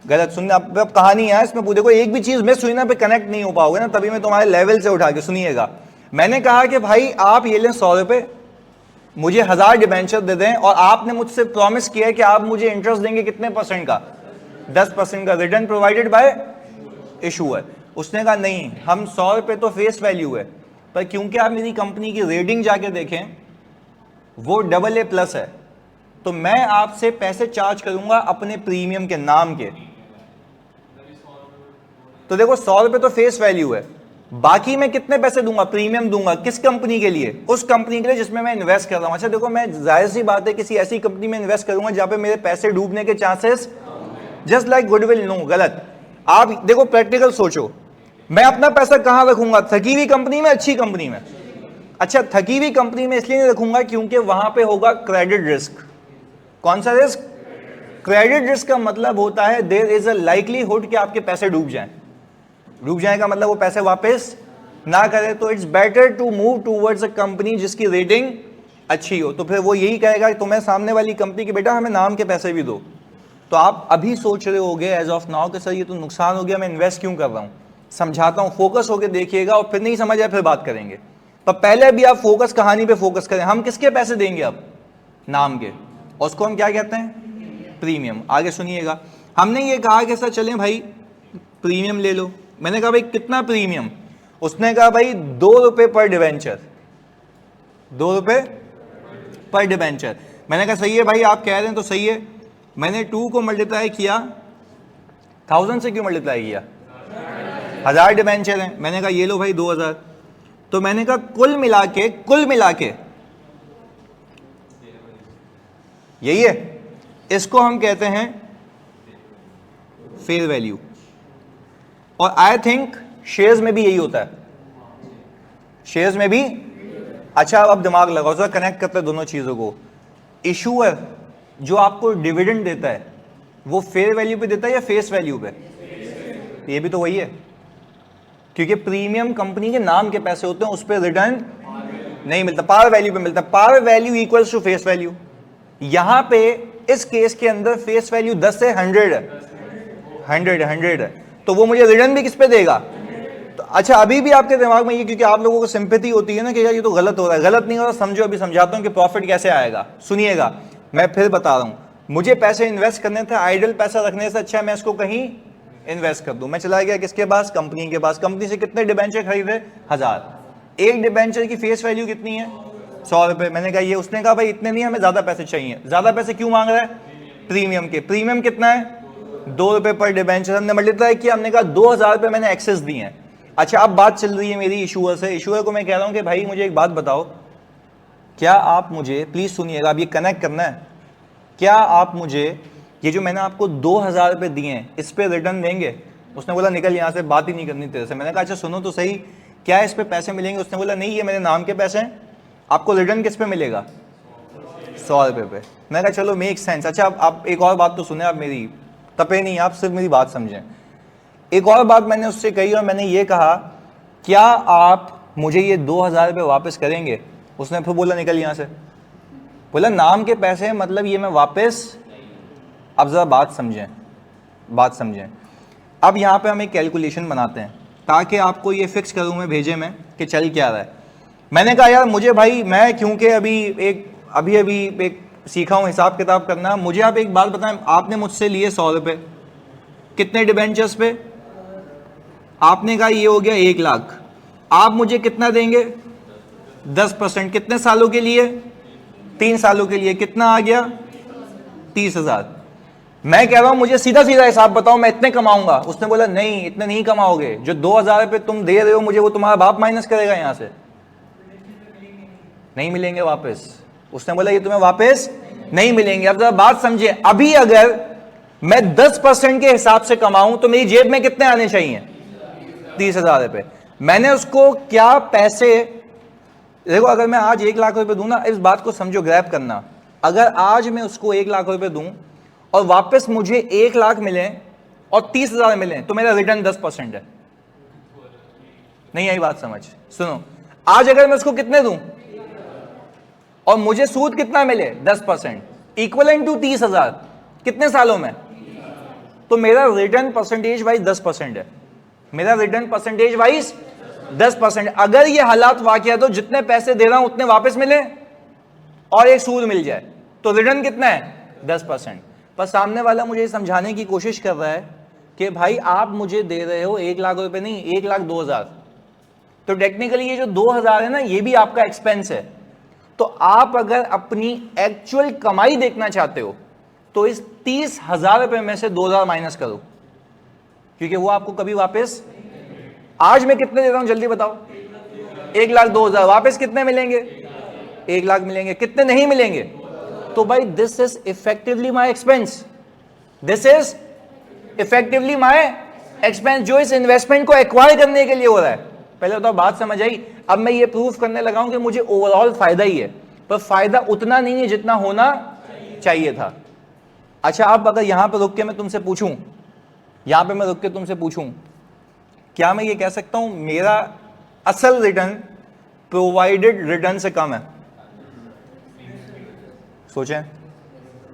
गलत सुनना. अब कहानी है इसमें, देखो एक भी चीज मिस हुई ना पे कनेक्ट नहीं हो पाओगे ना, तभी मैं तुम्हारे लेवल से उठा के. सुनिएगा, मैंने कहा कि भाई आप ये लें 100 रुपए, मुझे 1000 डिबेंचर दे दें, और आपने मुझसे प्रॉमिस किया है कि आप मुझे इंटरेस्ट देंगे कितने % का? 10% का. Return provided by issuer. उसने कहा नहीं, हम 100 रुपए तो फेस वैल्यू है, पर क्योंकि आप मेरी कंपनी की रेटिंग जाके देखें वो AA+ है, तो मैं आपसे पैसे चार्ज करूंगा अपने प्रीमियम के नाम के. तो देखो 100 रुपए तो फेस वैल्यू है, बाकी मैं कितने पैसे दूंगा, प्रीमियम दूंगा किस कंपनी के लिए, उस कंपनी के लिए जिसमें मैं इन्वेस्ट कर रहा हूं। अच्छा देखो मैं जाहिर सी बात है किसी ऐसी कंपनी में इन्वेस्ट करूंगा जहां पे मेरे पैसे डूबने के chances, just like goodwill, no गलत। आप देखो प्रैक्टिकल सोचो, मैं अपना पैसा कहां रखूंगा, थकी हुई कंपनी में, अच्छी कंपनी में। अच्छा थकी हुई कंपनी में इसलिए नहीं रखूंगा क्योंकि वहां पे होगा क्रेडिट रिस्क। कौन सा रिस्क? क्रेडिट रिस्क का मतलब होता है देयर इज अ लाइकलीहुड कि आपके पैसे डूब जाएं। डूब जाए का मतलब वो पैसे वापस ना करे, तो it's better to move towards a company जिसकी रेटिंग अच्छी हो। तो फिर वो यही कहेगा कि तुम्हें सामने वाली कंपनी के बेटा हमें नाम के पैसे भी दो। तो आप अभी सोच रहे होगे एज ऑफ नाउ कि सर ये तो नुकसान हो गया, मैं इन्वेस्ट क्यों कर रहा हूं। समझाता हूं, फोकस होकर देखिएगा, और फिर नहीं समझ आए फिर बात करेंगे। पर पहले भी आप फोकस कहानी पे फोकस करें। हम किसके पैसे देंगे अब? नाम के, और उसको हम क्या कहते हैं? प्रीमियम। आगे सुनिएगा, हमने ये कहा कि सर चलें भाई प्रीमियम ले लो। मैंने कहा भाई कितना प्रीमियम? उसने कहा भाई 2 रुपए पर डिवेंचर, 2 रुपए पर डिवेंचर। मैंने कहा सही है भाई, आप कह रहे हैं तो सही है। मैंने 2 को मल्टीप्लाई किया 1000 से, क्यों मल्टीप्लाई किया? 1000 डिवेंचर हैं। मैंने कहा ये लो भाई 2000। तो मैंने कहा कुल मिला के यही है, इसको हम कहते हैं फेयर वैल्यू। और आई थिंक शेयर्स में भी यही होता है, शेयर्स में भी। अच्छा अब दिमाग लगाओ, सर कनेक्ट करते हैं दोनों चीजों को। इशूअर जो आपको डिविडेंड देता है वो फेयर वैल्यू पे देता है या फेस वैल्यू पे? ये भी तो वही है, क्योंकि प्रीमियम कंपनी के नाम के पैसे होते हैं, उस पर रिटर्न नहीं मिलता, पावर वैल्यू पे मिलता है। Par value equals to face value. यहां पे इस केस के अंदर फेस वैल्यू 10 से 100 है, तो वो मुझे रिटर्न भी किस पे देगा? तो अच्छा अभी भी आपके दिमाग में ये, क्योंकि आप लोगों को सिंपैथी होती है ना कि यार ये तो गलत हो रहा है। गलत नहीं हो रहा, समझो, अभी समझाता हूं कि प्रॉफिट कैसे आएगा। सुनिएगा, मैं फिर बता रहा हूं, मुझे पैसे इन्वेस्ट करने थे, आइडल पैसा रखने से अच्छा मैं इसको कहीं इन्वेस्ट कर दूं। मैं चला गया किसके पास? कंपनी के पास। कंपनी से कितने डिबेंचर खरीदे? 1000। एक डिबेंचर की फेस वैल्यू कितनी है? 100 रुपए। मैंने कहा ये, उसने कहा भाई इतने नहीं, हमें ज्यादा पैसे चाहिए। ज्यादा पैसे क्यों मांग रहा है? प्रीमियम के। प्रीमियम कितना है? 2 रुपए पर डिबेंचर। हमने मल्टीप्लाई किया, हमने कहा 2000 रुपए मैंने एक्सेस दिए हैं। अच्छा अब बात चल रही है मेरी इशूअर से। इशूअर को मैं कह रहा हूं कि भाई मुझे एक बात बताओ, क्या आप मुझे, प्लीज सुनिएगा, अब ये कनेक्ट करना है, क्या आप मुझे ये जो मैंने आपको 2000 रुपए दिए हैं इस पे रिटर्न देंगे? उसने बोला निकल यहाँ से, बात ही नहीं करनी तेरे से। मैंने कहा अच्छा सुनो तो सही, क्या इस पे पैसे मिलेंगे? उसने बोला नहीं, ये मेरे नाम के पैसे हैं, आपको रिटर्न किस पे मिलेगा? 100 रुपए पे। मैंने कहा चलो मेक सेंस। अच्छा अब आप एक और बात तो सुने, आप मेरी तपे नहीं, आप सिर्फ मेरी बात समझें। एक और बात मैंने उससे कही, और मैंने ये कहा क्या आप मुझे ये 2000 रुपये वापस करेंगे? उसने फिर बोला निकल यहाँ से। बोला नाम के पैसे मतलब ये मैं वापस। अब ज़रा बात समझें। अब यहाँ पे हम एक कैलकुलेशन बनाते हैं ताकि आपको ये फिक्स करूँ मैं भेजे में कि चल क्या रहा है। मैंने कहा यार मुझे भाई, मैं क्योंकि अभी एक सीखा हूँ हिसाब किताब करना, मुझे आप एक बात बताएं, आपने मुझसे लिए 100 रुपये, कितने डिबेंचर्स पे? आपने कहा ये हो गया 1 लाख। आप मुझे कितना देंगे? 10%। कितने सालों के लिए? 3 सालों के लिए। कितना आ गया? 30,000। मैं कह रहा हूं मुझे सीधा सीधा हिसाब बताओ, मैं इतने कमाऊंगा। उसने बोला नहीं, इतने नहीं कमाओगे, जो 2000 रुपये तुम दे रहे हो मुझे वो तुम्हारा बाप माइनस करेगा, यहां से नहीं मिलेंगे वापस। उसने बोला ये तुम्हें वापस नहीं मिलेंगे। अब जरा बात समझिए, अभी अगर मैं 10% के हिसाब से कमाऊं तो मेरी जेब में कितने आने चाहिए? 30,000 रुपये। मैंने उसको क्या पैसे, देखो अगर मैं आज 1 लाख रुपए दूं ना, इस बात को समझो, ग्रैब करना, अगर आज मैं उसको 1 लाख रुपए दूं और वापस मुझे 1 लाख मिले और 30,000 मिले तो मेरा रिटर्न 10% है। नहीं आई बात समझ? सुनो, आज अगर मैं उसको कितने दूं और मुझे सूद कितना मिले? 10%, इक्वलेंट टू 30,000, कितने सालों में? तो मेरा रिटर्न परसेंटेज वाइज 10% है। मेरा रिटर्न परसेंटेज वाइज 10%। अगर ये हालात वाकया तो जितने पैसे दे रहा हूं उतने वापस मिले और एक सूद मिल जाए तो रिटर्न कितना है? 10%। पर सामने वाला मुझे समझाने की कोशिश कर रहा है कि भाई आप मुझे दे रहे हो 1 लाख रुपए नहीं, 1,02,000। तो टेक्निकली ये जो 2,000 है ना, ये भी आपका एक्सपेंस है। तो आप अगर अपनी एक्चुअल कमाई देखना चाहते हो तो इस 30,000 रुपए में से 2,000 माइनस करो, क्योंकि वो आपको कभी वापस, आज मैं कितने दे रहा हूं जल्दी बताओ, 1,02,000, वापस कितने मिलेंगे, 1 लाख मिलेंगे, कितने नहीं मिलेंगे। तो भाई this is effectively my expense, this is effectively my expense, जो इस इन्वेस्टमेंट को एक्वायर करने के लिए हो रहा है। पहले तो बात समझ आई। अब मैं ये प्रूफ करने लगा हूं कि मुझे ओवरऑल फायदा ही है, पर फायदा उतना नहीं है जितना होना चाहिए था। अच्छा, अब अगर यहां पर रुक के मैं तुमसे पूछूं, यहां पे मैं रुक के तुमसे पूछूं, क्या मैं ये कह सकता हूं मेरा असल रिटर्न प्रोवाइडेड रिटर्न से कम है? सोचें,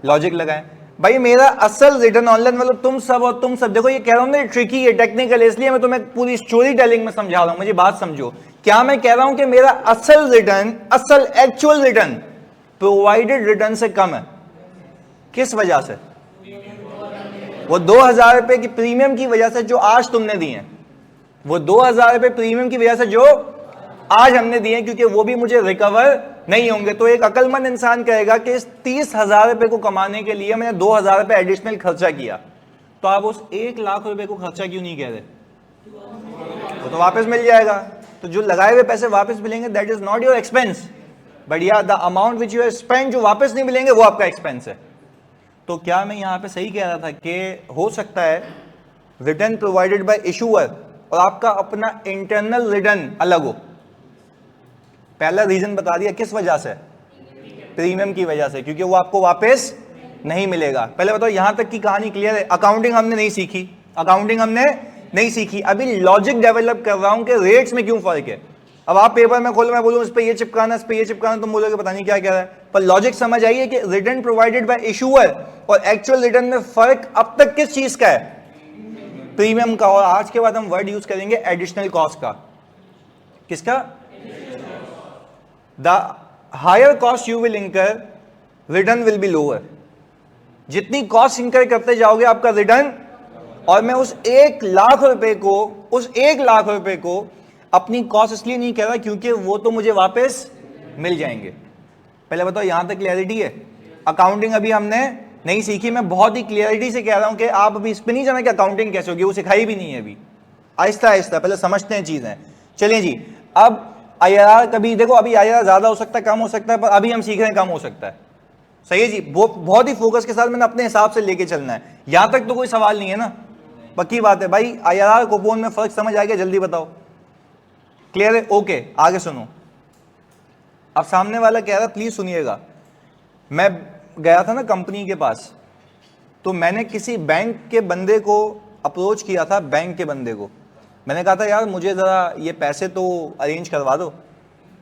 लॉजिक लगाएं। भाई मेरा असल रिटर्न ऑनलाइन, मतलब तुम सब देखो, ये कह रहा हूं ना ट्रिकी है, टेक्निकल, इसलिए मैं तुम्हें पूरी स्टोरी टेलिंग में समझा रहा हूं, मुझे बात समझो। क्या मैं कह रहा हूं कि मेरा असल रिटर्न, असल एक्चुअल रिटर्न प्रोवाइडेड रिटर्न से कम है? किस वजह से? वो 2,000 रुपए की प्रीमियम की वजह से जो आज तुमने दिए हैं, वो 2,000 रुपए प्रीमियम की वजह से जो आज हमने दिए, क्योंकि वो भी मुझे रिकवर नहीं होंगे। तो एक अकलमंद इंसान कहेगा कि इस 30,000 रुपए को कमाने के लिए मैंने 2,000 रुपए एडिशनल खर्चा किया, तो आप उस 1 लाख रुपए को खर्चा क्यों नहीं कह रहे? वो तो वापस मिल जाएगा। तो जो लगाए हुए पैसे वापस मिलेंगे, that is not your expense, but या the amount which you have spent, जो वापस नहीं मिलेंगे वो आपका एक्सपेंस है। तो क्या मैं यहां पे सही कह रहा था कि हो सकता है रिटर्न प्रोवाइडेड बाय इशूअर और आपका अपना इंटरनल रिटर्न अलग हो? पहला रीजन बता दिया, किस वजह से? प्रीमियम की वजह से, क्योंकि वो आपको वापस नहीं मिलेगा। पहले बताओ, यहां तक की कहानी क्लियर है? अकाउंटिंग हमने नहीं सीखी, अकाउंटिंग हमने नहीं सीखी, अभी लॉजिक डेवलप कर रहा हूं कि रेट्स में क्यों फर्क है। अब आप पेपर में खोलो, मैं बोलूं इस पे ये चिपकाना, इस पे ये चिपकाना, तुम बोलोगे पता नहीं क्या कह रहा है, पर लॉजिक समझ आइए कि रिटर्न प्रोवाइडेड बाय इशूअर और एक्चुअल रिटर्न में फर्क अब तक किस चीज का है? प्रीमियम का। और आज के बाद हम वर्ड यूज करेंगे एडिशनल कॉस्ट का। किसका? The higher cost you will incur, return will be lower. जितनी कॉस्ट इंकर करते जाओगे आपका रिटर्न, और मैं उस 1 लाख रुपए को, उस 1 लाख रुपए को अपनी कॉस्ट इसलिए नहीं कह रहा क्योंकि वो तो मुझे वापस मिल जाएंगे। पहले बताओ, यहां तक क्लियरिटी है? अकाउंटिंग अभी हमने नहीं सीखी, मैं बहुत ही क्लियरिटी से कह रहा हूं कि आप अभी इस पे नहीं जाना कि अकाउंटिंग कैसे होगी, वो सिखाई भी नहीं है अभी। आहिस्ता आहिस्ता पहले समझते हैं चीजें। चलिए जी, अब IRR कभी देखो, अभी IRR ज्यादा हो सकता है, कम हो सकता है, पर अभी हम सीख रहे हैं कम हो सकता है। सही है जी, बहुत ही फोकस के साथ मैंने अपने हिसाब से लेके चलना है। यहां तक तो कोई सवाल नहीं है ना? पक्की बात है भाई। IRR कूपन में फर्क समझ आ गया? जल्दी बताओ, क्लियर है? ओके, आगे सुनो। अब सामने वाला कह रहा, प्लीज सुनिएगा, मैं गया था ना कंपनी के पास, तो मैंने किसी बैंक के बंदे को अप्रोच किया था, बैंक के बंदे को मैंने कहा था यार मुझे ज़रा ये पैसे तो अरेंज करवा दो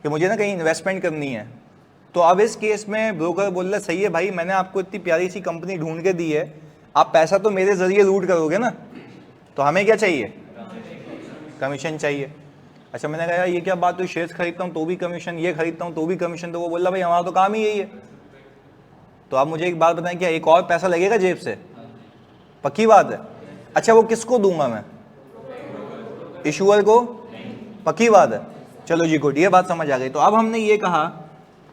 कि मुझे ना कहीं इन्वेस्टमेंट करनी है। तो अब इस केस में ब्रोकर बोल रहा, सही है भाई, मैंने आपको इतनी प्यारी सी कंपनी ढूंढ के दी है, आप पैसा तो मेरे ज़रिए लूट करोगे ना, तो हमें क्या चाहिए? कमीशन चाहिए। अच्छा, मैंने कहा यार ये क्या बात हुई, शेयर्स खरीदता हूँ तो भी कमीशन, ये खरीदता हूँ तो भी कमीशन। तो वो बोला भाई हमारा तो काम ही यही है। तो आप मुझे एक बात बताएं, क्या एक और पैसा लगेगा जेब से? पक्की बात है? अच्छा, वो किसको दूंगा मैं? इशूअर को? पक्की बात है? चलो जी गुड, ये बात समझ आ गई। तो अब हमने ये कहा,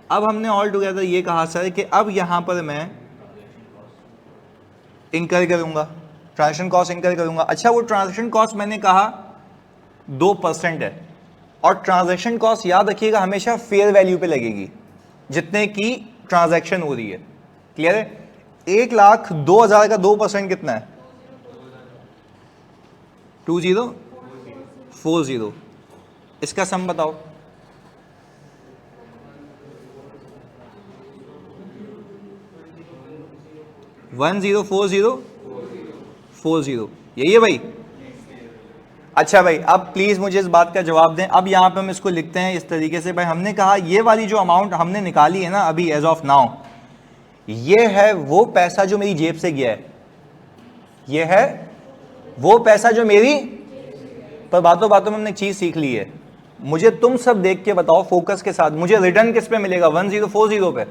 अब हमने ऑल टुगेदर ये कहा सर कि अब यहां पर मैं इंकर करूंगा, ट्रांजेक्शन कॉस्ट इंकर करूंगा। अच्छा, वो ट्रांजेक्शन कॉस्ट मैंने कहा 2% है, और ट्रांजैक्शन कॉस्ट याद रखिएगा हमेशा फेयर वैल्यू पे लगेगी, जितने की ट्रांजैक्शन हो रही है। क्लियर है? 1,02,000 का 2% कितना है? 2040। इसका सम बताओ। वन 104040, यही है भाई? अच्छा भाई, अब प्लीज मुझे इस बात का जवाब दें। अब यहां पे हम इसको लिखते हैं इस तरीके से, भाई हमने कहा ये वाली जो अमाउंट हमने निकाली है ना अभी एज ऑफ नाउ, ये है वो पैसा जो मेरी जेब से गया है, ये है वो पैसा जो मेरी, पर बातों बातों में हमने एक चीज सीख ली है। मुझे तुम सब देख के बताओ फोकस के साथ, मुझे रिटर्न किस पे मिलेगा? 1040 पे,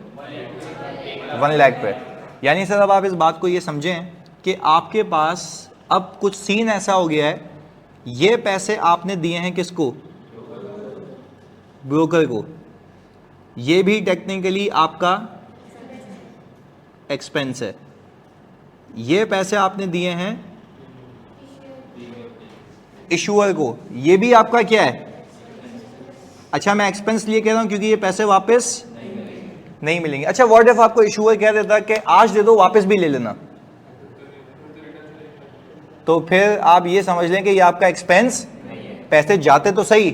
1 लाख पे। यानी सर अब आप इस बात को ये समझें कि आपके पास अब कुछ सीन ऐसा हो गया है, ये पैसे आपने दिए हैं किसको? ब्रोकर को। ये भी टेक्निकली आपका एक्सपेंस है। ये पैसे आपने दिए हैं इशूअर को, ये भी आपका क्या है? अच्छा मैं एक्सपेंस लिए कह रहा हूं क्योंकि ये पैसे वापस नहीं मिलेंगे। अच्छा व्हाट इफ आपको इशूअर कह देता कि आज दे दो वापस भी ले लेना, तो फिर आप ये समझ लें कि ये आपका एक्सपेंस, पैसे जाते तो सही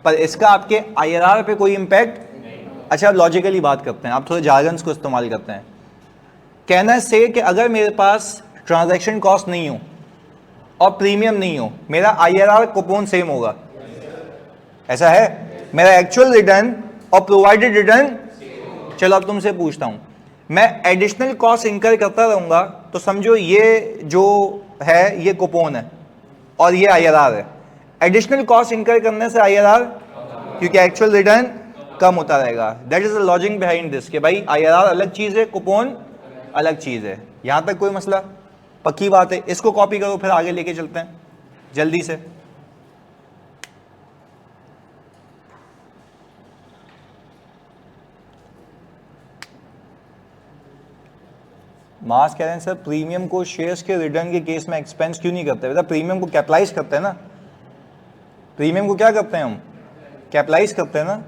पर इसका आपके आईआरआर पे कोई इंपैक्ट। अच्छा लॉजिकली बात करते हैं, आप थोड़े जार्गन्स को इस्तेमाल करते हैं। कहना से कि अगर मेरे पास ट्रांजैक्शन कॉस्ट नहीं हो और प्रीमियम नहीं हो, मेरा आईआरआर कूपन सेम होगा, ऐसा है? मेरा एक्चुअल रिटर्न और प्रोवाइडेड रिटर्न, चलो अब तुमसे पूछता हूं, मैं एडिशनल कॉस्ट इंकर करता रहूंगा तो समझो ये जो है ये कूपन है और ये आईआरआर है। एडिशनल कॉस्ट इंकर करने से आईआरआर, क्योंकि एक्चुअल रिटर्न कम होता रहेगा। That is the logic behind this कि भाई आईआरआर अलग चीज है, कूपन अलग चीज है। यहां तक कोई मसला? पक्की बात है। इसको कॉपी करो फिर आगे लेके चलते हैं जल्दी से। मास कह रहे हैं सर प्रीमियम को शेयर्स के रिटर्न के केस में एक्सपेंस क्यों नहीं करते? बेटा प्रीमियम को कैपिटलाइज करते हैं ना, प्रीमियम को क्या करते हैं हम? कैपिटलाइज करते हैं ना।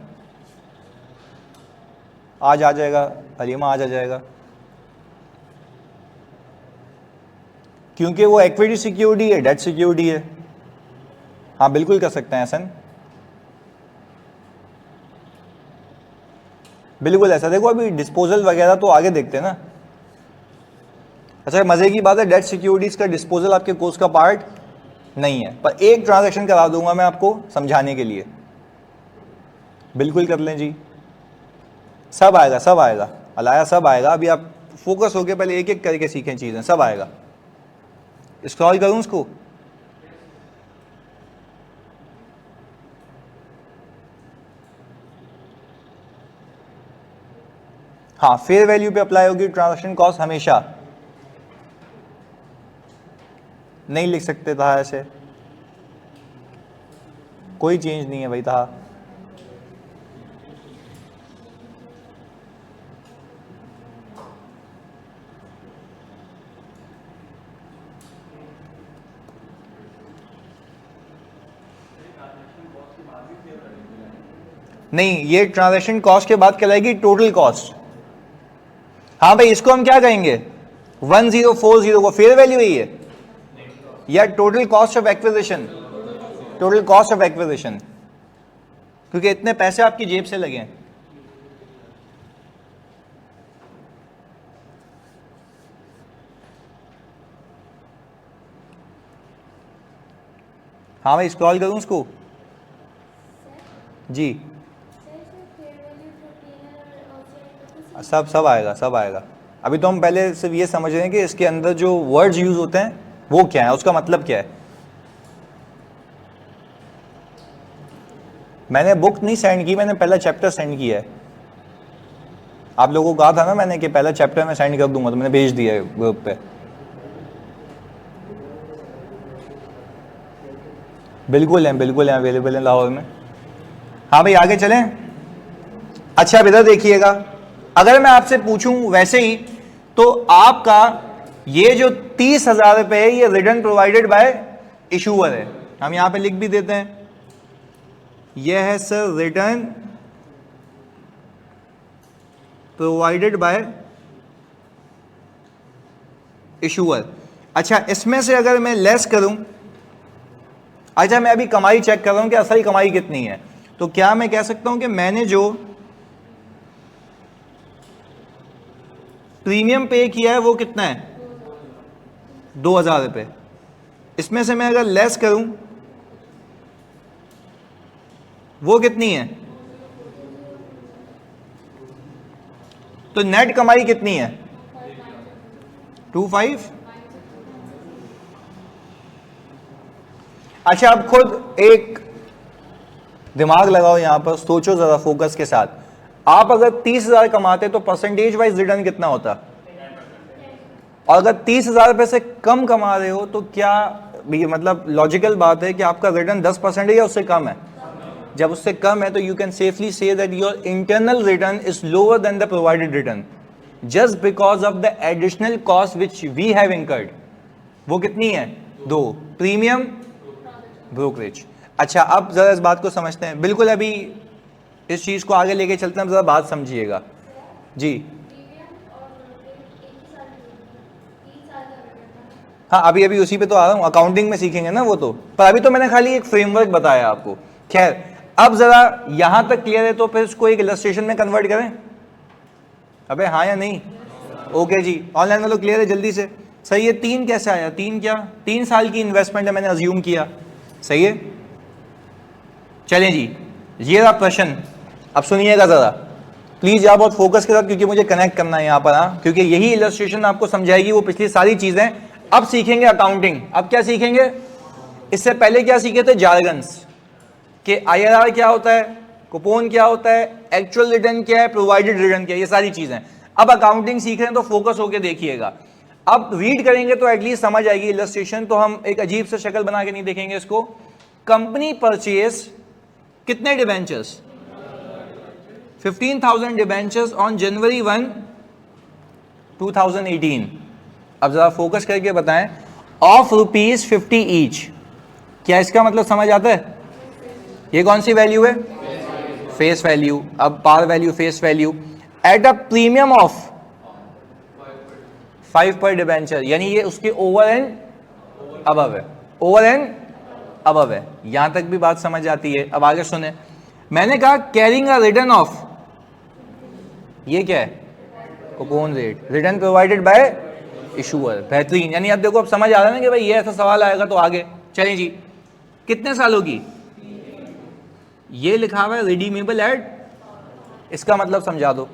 आज आ जाएगा हलीमा, आज आ जाएगा, क्योंकि वो इक्विटी सिक्योरिटी है, डेट सिक्योरिटी है। हाँ बिल्कुल कर सकते हैं एहसन, बिल्कुल ऐसा। देखो अभी डिस्पोजल वगैरह तो आगे देखते हैं ना। अच्छा मजे की बात है, डेट सिक्योरिटीज का डिस्पोजल आपके कोर्स का पार्ट नहीं है, पर एक ट्रांजैक्शन करा दूंगा मैं आपको समझाने के लिए। बिल्कुल कर लें जी, सब आएगा, सब आएगा अलाया, सब आएगा। अभी आप फोकस होके पहले एक एक करके सीखें चीजें, सब आएगा। स्क्रॉल करूं उसको? हाँ फेयर वैल्यू पे अप्लाई होगी ट्रांजैक्शन कॉस्ट हमेशा। नहीं लिख सकते था ऐसे, कोई चेंज नहीं है भाई था। नहीं, ये ट्रांजैक्शन कॉस्ट के बाद कहलाएगी टोटल कॉस्ट। हाँ भाई इसको हम क्या कहेंगे? 1040 को फेयर वैल्यू ही है या total cost of acquisition? Total cost of acquisition, क्योंकि इतने पैसे आपकी जेब से लगे हैं। हाँ भाई स्क्रॉल करूं उसको? जी सब सब आएगा, सब आएगा। अभी तो हम पहले सिर्फ ये समझ रहे हैं कि इसके अंदर जो वर्ड्स यूज होते हैं वो क्या है, उसका मतलब क्या है। मैंने बुक नहीं सेंड की, मैंने पहला चैप्टर सेंड किया है। आप लोगों को कहा था ना मैंने कि पहला चैप्टर मैं सेंड कर दूंगा, तो मैंने भेज दिया है ग्रुप पे। बिल्कुल है, बिल्कुल है, अवेलेबल है लाहौर में। हाँ भाई आगे चलें। अच्छा इधर देखिएगा, अगर मैं आपसे पूछूं वैसे ही तो आपका ये जो 30,000 रुपए है ये रिटर्न प्रोवाइडेड बाय इशूअर है। हम यहां पे लिख भी देते हैं, यह है sir return provided by issuer. अच्छा इसमें से अगर मैं लेस करूं, अच्छा मैं अभी कमाई चेक कर रहा हूं कि असली कमाई कितनी है, तो क्या मैं कह सकता हूं कि मैंने जो प्रीमियम पे किया है वो कितना है? 2,000 रुपये। इसमें से मैं अगर लेस करूं वो कितनी है? तो नेट कमाई कितनी है? 25। अच्छा अब खुद एक दिमाग लगाओ यहां पर, सोचो जरा फोकस के साथ। आप अगर 30,000 कमाते तो परसेंटेज वाइज रिटर्न कितना होता? और अगर 30,000 रुपए से कम कमा रहे हो तो क्या मतलब लॉजिकल बात है कि आपका रिटर्न 10% है या उससे कम है? जब उससे कम है तो you can safely say that your internal return is lower than the provided return just because of the additional cost which we have incurred. वो कितनी है? 2 प्रीमियम ब्रोकरेज। अच्छा, अब ज़रा इस बात को समझते हैं। बिल्कुल, अभी इस चीज़ को आगे लेके चलते हैं, ज़रा बात समझिएगा जी। हाँ, अभी अभी उसी पे तो आ रहा हूँ, अकाउंटिंग में सीखेंगे ना वो तो, पर अभी तो मैंने खाली एक फ्रेमवर्क बताया आपको। खैर, अब ज़रा यहाँ तक क्लियर है तो फिर इसको एक इलस्ट्रेशन में कन्वर्ट करें। अबे हाँ या नहीं? ओके जी, ऑनलाइन वालों क्लियर है जल्दी से? सही है। 3 कैसे आया? 3 क्या? 3 साल की इन्वेस्टमेंट है, मैंने अज्यूम किया। सही है। चलें जी, ये रहा प्रश्न। अब सुनिएगा ज़रा प्लीज़, आप बहुत फोकस के साथ, क्योंकि मुझे कनेक्ट करना है यहाँ पर। हाँ, क्योंकि यही इलस्ट्रेशन आपको समझाएगी वो पिछली सारी चीज़ें। अब सीखेंगे अकाउंटिंग। अब क्या सीखेंगे? इससे पहले क्या सीखे थे? जार्गन्स कि आईआरआर क्या होता है, कूपन क्या होता है, एक्चुअल रिटर्न क्या है, प्रोवाइडेड रिटर्न क्या है, ये सारी चीज़ें। अब अकाउंटिंग सीख रहे हैं तो फोकस होकर देखिएगा। अब रीड करेंगे तो एटलीस्ट समझ आएगी इलस्ट्रेशन। तो हम एक अजीब से शक्ल बना के नहीं देखेंगे इसको। कंपनी परचेज कितने डिबेंचर्स? 15,000 debentures on January 1, 2018। अब जरा फोकस करके बताएं, ऑफ ₹50 ईच। क्या इसका मतलब समझ आता है? ये कौन सी वैल्यू है? Face value. अब par value, face value at a premium of 5 पर डिबेंचर, यानी ये उसके ओवर एंड अबव है। ओवर एंड अबव है। यहां तक भी बात समझ आती है। अब आगे सुने, मैंने कहा कैरिंग अ रिटर्न ऑफ, ये क्या है? Coupon rate, return provided by issuer. बेहतरीन। यानी आप देखो, अब समझ आ रहा है ना कि भाई ये ऐसा सवाल आएगा तो आगे चलें जी। कितने सालों की? ये लिखा हुआ है रिडीमेबल एट, इसका मतलब समझा दो।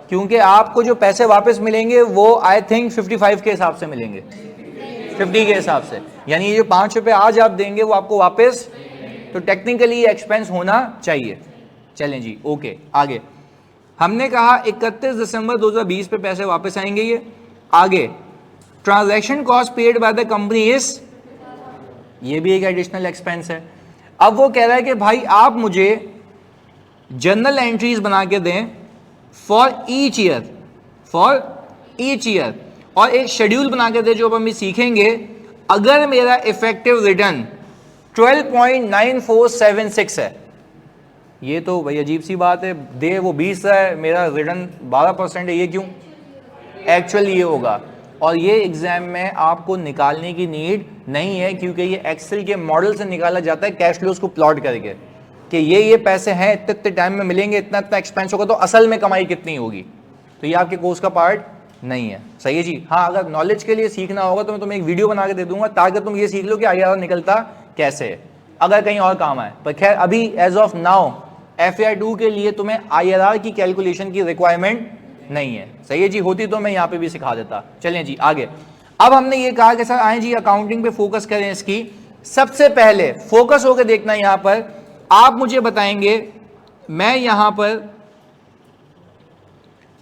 क्योंकि आपको जो पैसे वापस मिलेंगे वो आई थिंक 55 के हिसाब से मिलेंगे, 50 के हिसाब से। यानी ये जो 5 रुपए आज आप देंगे वो आपको वापस, तो टेक्निकली एक्सपेंस होना चाहिए। चलें जी, ओके आगे। हमने कहा 31 दिसंबर 2020 पे पैसे वापस आएंगे। ये आगे transaction cost paid by the company is, ये भी एक एडिशनल एक्सपेंस है। अब वो कह रहा है कि भाई आप मुझे जर्नल एंट्रीज बना के दें फॉर ईच ईयर, और एक शेड्यूल बना के दें जो अब हम सीखेंगे। अगर मेरा इफेक्टिव रिटर्न 12.9476 है, ये तो भाई अजीब सी बात है, दे वो 20 है, मेरा रिटर्न 12% है, ये क्यों? एक्चुअली ये होगा। और ये एग्जाम में आपको निकालने की नीड नहीं है, क्योंकि ये एक्सेल के मॉडल से निकाला जाता है कैश फ्लोज को प्लॉट करके कि ये पैसे हैं, इतने टाइम में मिलेंगे, इतना इतना एक्सपेंस होगा, तो असल में कमाई कितनी होगी। तो ये आपके कोर्स का पार्ट नहीं है। सही है जी। हाँ, अगर नॉलेज के लिए सीखना होगा तो मैं तुम्हें एक वीडियो बना के दे दूंगा ताकि तुम ये सीख लो कि आईआरआर निकलता कैसे है, अगर कहीं और काम आए। पर खैर अभी एज ऑफ नाउ FAI2 के लिए तुम्हें आईआरआर की कैलकुलेशन की रिक्वायरमेंट नहीं है। सही है जी। होती तो मैं यहाँ पे भी सिखा देता। चलें जी आगे। अब हमने ये कहा कि सर आए जी अकाउंटिंग पे फोकस करें इसकी। सबसे पहले फोकस होकर देखना, यहाँ पर आप मुझे बताएंगे, मैं यहां पर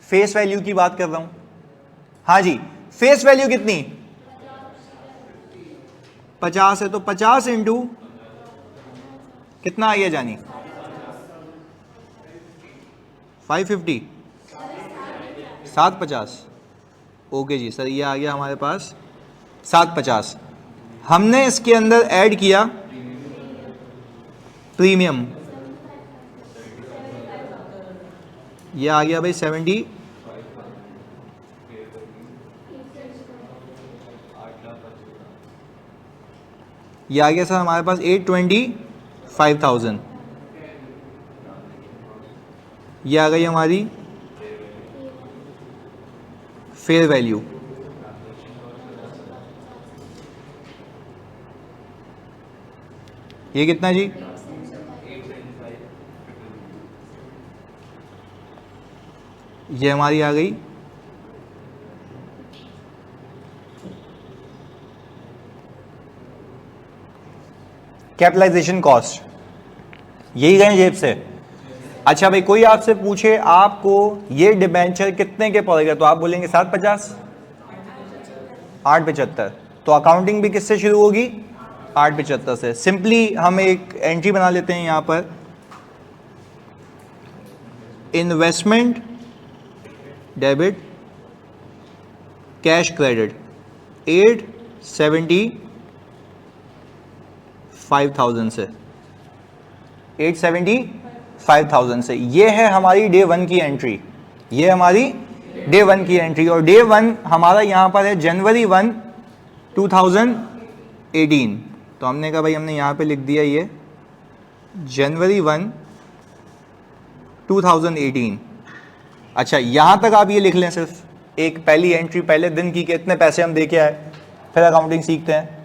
फेस वैल्यू की बात कर रहा हूं। हाँ जी, फेस वैल्यू कितनी? 50 है, तो 50 इंटू कितना आ गया जानी? 550, 750। ओके जी सर, ये आ गया हमारे पास 750। हमने इसके अंदर ऐड किया प्रीमियम, ये आ गया भाई 70। ये आ गया सर हमारे पास 825,000। ये आ गई हमारी फेयर वैल्यू। ये कितना जी? ये हमारी आ गई कैपिटलाइजेशन कॉस्ट, यही गए जेब से। अच्छा भाई, कोई आपसे पूछे आपको ये डिबेंचर कितने के पड़ेगा, तो आप बोलेंगे 750, 875। तो अकाउंटिंग भी किससे शुरू होगी? 875 से। सिंपली हम एक एंट्री बना लेते हैं यहाँ पर, इन्वेस्टमेंट डेबिट कैश क्रेडिट 870 5,000 से, 875,000 से। ये है हमारी डे 1 की एंट्री, ये हमारी डे 1 की एंट्री। और डे 1 हमारा यहाँ पर है जनवरी 1 2018। तो हमने कहा भाई हमने यहाँ पे लिख दिया ये जनवरी 1 2018। अच्छा, यहाँ तक आप ये लिख लें, सिर्फ एक पहली एंट्री पहले दिन की, कितने पैसे हम दे के आए, फिर अकाउंटिंग सीखते हैं।